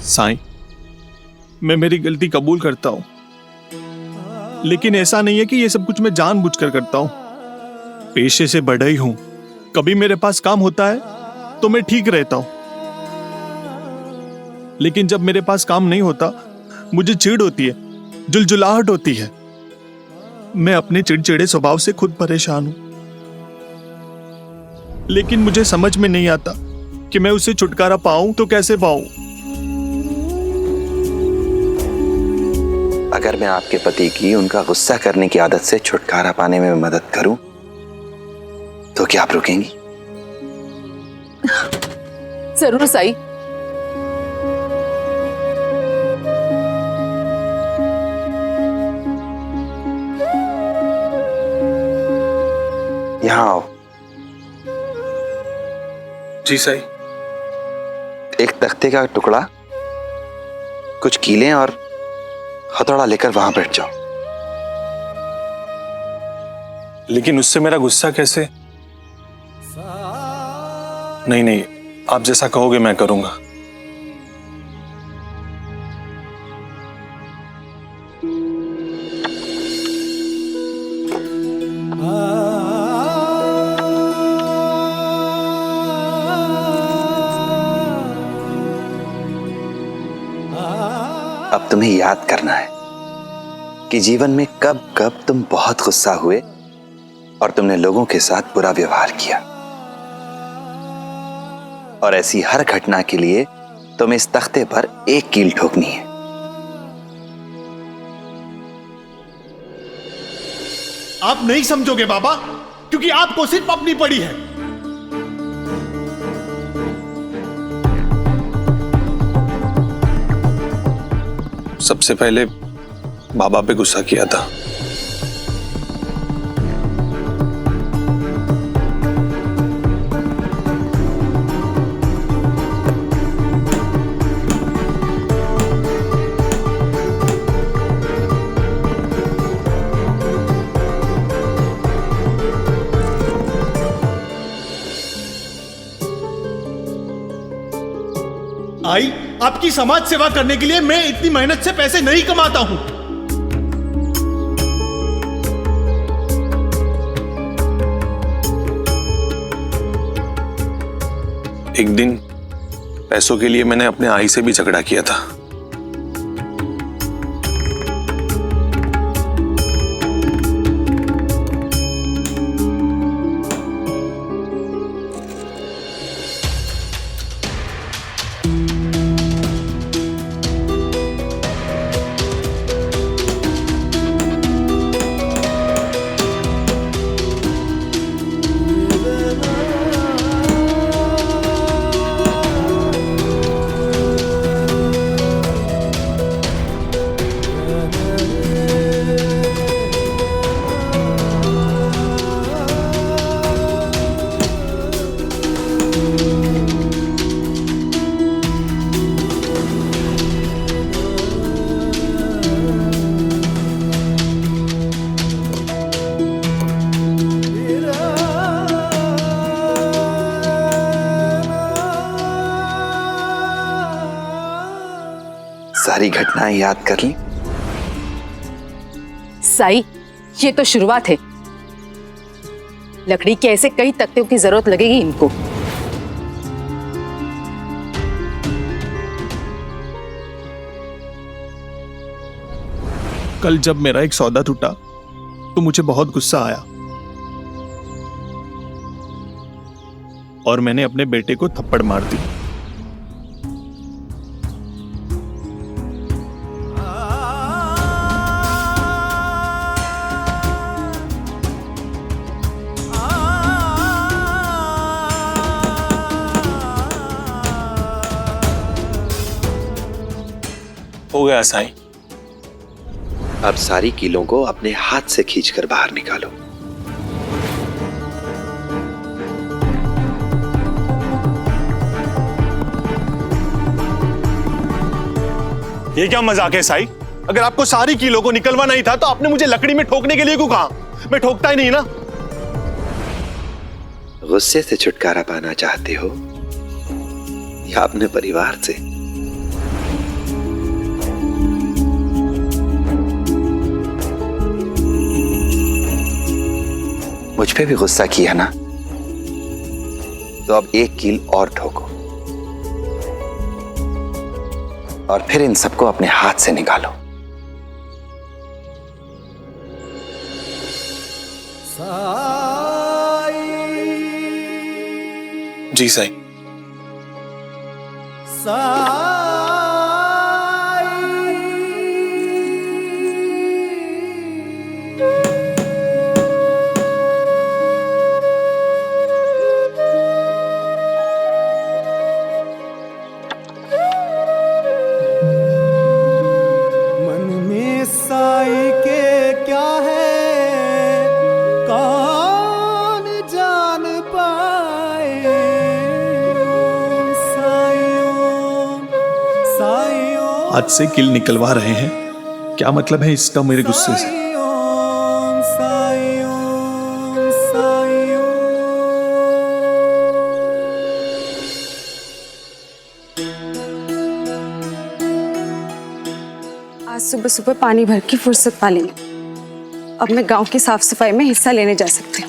साईं, मैं मेरी गलती कबूल करता हूं, लेकिन ऐसा नहीं है कि ये सब कुछ मैं जानबूझकर करता हूं। पेशे से बड़ा ही हूं। कभी मेरे पास काम होता है तो मैं ठीक रहता हूं, लेकिन जब मेरे पास काम नहीं होता मुझे चिढ़ होती है, जुलजुलाहट होती है। मैं अपने चिड़चिड़े स्वभाव से खुद परेशान हूं, लेकिन मुझे समझ में नहीं आता कि मैं उससे छुटकारा पाऊं तो कैसे पाऊं। अगर मैं आपके पति की उनका गुस्सा करने की आदत से छुटकारा पाने में मदद करूं तो क्या आप रुकेंगी? जरूर साई। यहां आओ। जी साई। एक तख्ते का टुकड़ा, कुछ कीलें और हथौड़ा लेकर वहां बैठ जाओ। लेकिन उससे मेरा गुस्सा कैसे? नहीं नहीं, आप जैसा कहोगे मैं करूंगा। अब तुम्हें याद करना है कि जीवन में कब कब तुम बहुत गुस्सा हुए और तुमने लोगों के साथ बुरा व्यवहार किया, और ऐसी हर घटना के लिए तुम्हें इस तख्ते पर एक कील ठोकनी है। आप नहीं समझोगे बाबा, क्योंकि आपको सिर्फ अपनी पड़ी है। सबसे पहले बाबा पे गुस्सा किया था। आई, आपकी समाज सेवा करने के लिए मैं इतनी मेहनत से पैसे नहीं कमाता हूं। एक दिन पैसों के लिए मैंने अपने आई से भी झगड़ा किया था। सारी घटनाएं याद कर ली? साई, ये तो शुरुआत है। लकड़ी के ऐसे कई तख्तों की जरूरत लगेगी इनको। कल जब मेरा एक सौदा टूटा तो मुझे बहुत गुस्सा आया और मैंने अपने बेटे को थप्पड़ मार दी। हो गया साईं। अब सारी कीलों को अपने हाथ से खींचकर बाहर निकालो। ये क्या मजाक है साईं? अगर आपको सारी कीलों को निकलवाना ही था तो आपने मुझे लकड़ी में ठोकने के लिए क्यों कहा? मैं ठोकता ही नहीं ना। गुस्से से छुटकारा पाना चाहते हो या अपने परिवार से? मुझ पे भी गुस्सा किया ना, तो अब एक कील और ठोको और फिर इन सबको अपने हाथ से निकालो। जी साईं। हाथ से कील निकलवा रहे हैं, क्या मतलब है इसका मेरे गुस्से से? आज सुबह सुबह पानी भर के फुर्सत पा ली। अब मैं गांव की साफ सफाई में हिस्सा लेने जा सकती हूँ।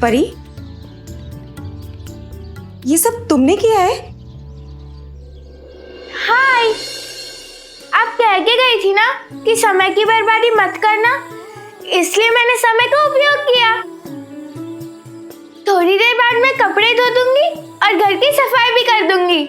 परी, ये सब तुमने किया है? हाय, आप कह के गई थी ना कि समय की बर्बादी मत करना, इसलिए मैंने समय का उपयोग किया। थोड़ी देर बाद मैं कपड़े धो दूंगी और घर की सफाई भी कर दूंगी।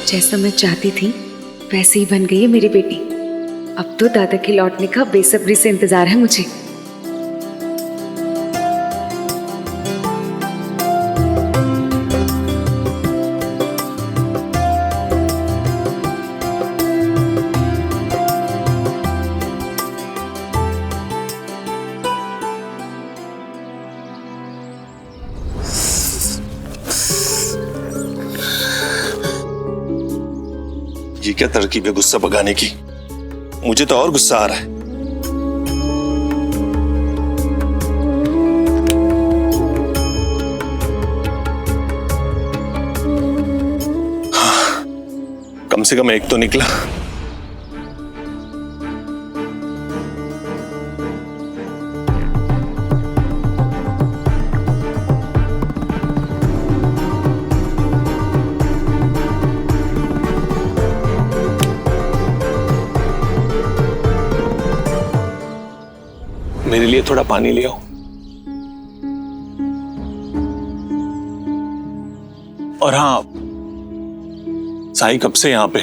जैसा मैं चाहती थी वैसे ही बन गई है मेरी बेटी। अब तो दादा के लौटने का बेसब्री से इंतजार है मुझे। ये क्या तरकीब है गुस्सा भगाने की? मुझे तो और गुस्सा आ रहा है। हाँ, कम से कम एक तो निकला। मेरे लिए थोड़ा पानी ले आओ। और हाँ, साई कब से यहाँ पे,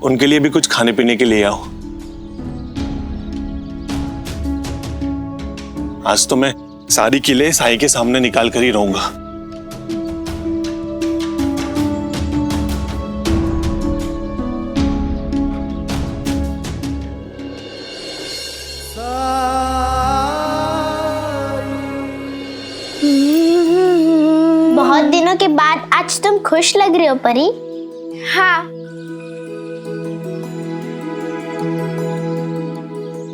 उनके लिए भी कुछ खाने पीने के लिए आओ। आज तो मैं सारी किले साई के सामने निकाल कर ही रहूंगा। बहुत दिनों के बाद आज तुम खुश लग रही हो परी। हाँ,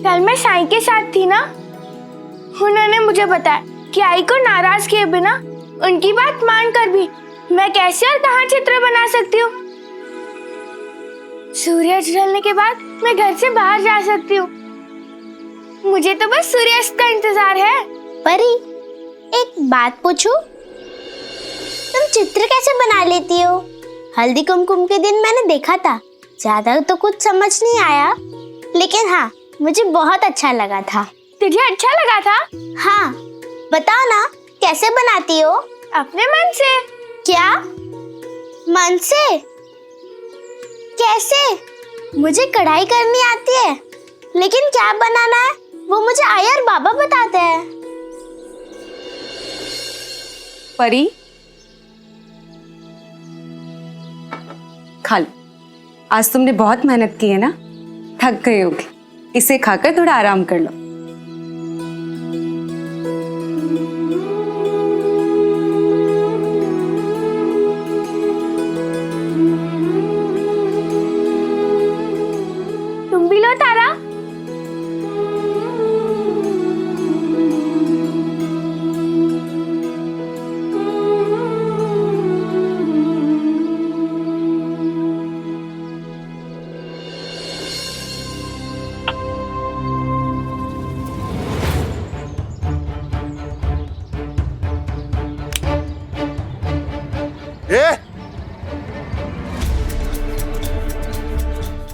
कल मैं साई के साथ थी ना, उन्होंने मुझे बताया कि आई को नाराज किए बिना उनकी बात मानकर भी मैं कैसे और कहाँ चित्र बना सकती हूँ। सूरज ढलने के बाद मैं घर से बाहर जा सकती हूँ। मुझे तो बस सूर्यास्त का इंतजार है। परी, एक बात पूछूं? तुम चित्र कैसे बना लेती हो? हल्दी कुमकुम के दिन मैंने देखा था, ज्यादा तो कुछ समझ नहीं आया, लेकिन हाँ, मुझे बहुत अच्छा लगा था। तुझे अच्छा लगा था? हाँ, बताओ ना कैसे बनाती हो? अपने मन से। क्या? मन से? कैसे? मुझे कढ़ाई करनी आती है, लेकिन क्या बनाना है वो मुझे आया और बाबा बताते हैं। परी, खा लो। आज तुमने बहुत मेहनत की है ना, थक गए होगे। इसे खाकर थोड़ा आराम कर लो। तुम भी लो तारा।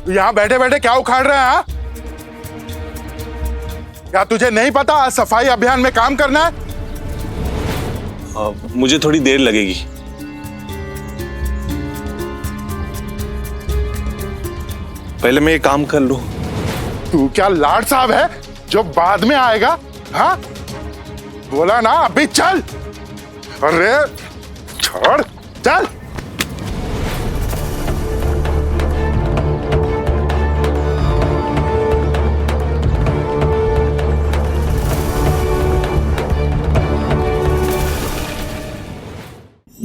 यहाँ बैठे बैठे क्या उखाड़ रहे हैं? क्या तुझे नहीं पता आज सफाई अभियान में काम करना है? मुझे थोड़ी देर लगेगी। पहले मैं ये काम कर लूं। तू क्या लाड साहब है जो बाद में आएगा? हाँ, बोला ना अभी चल। अरे छोड़, चल।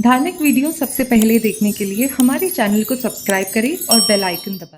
धार्मिक वीडियो सबसे पहले देखने के लिए हमारे चैनल को सब्सक्राइब करें और बेल आइकन दबाएं।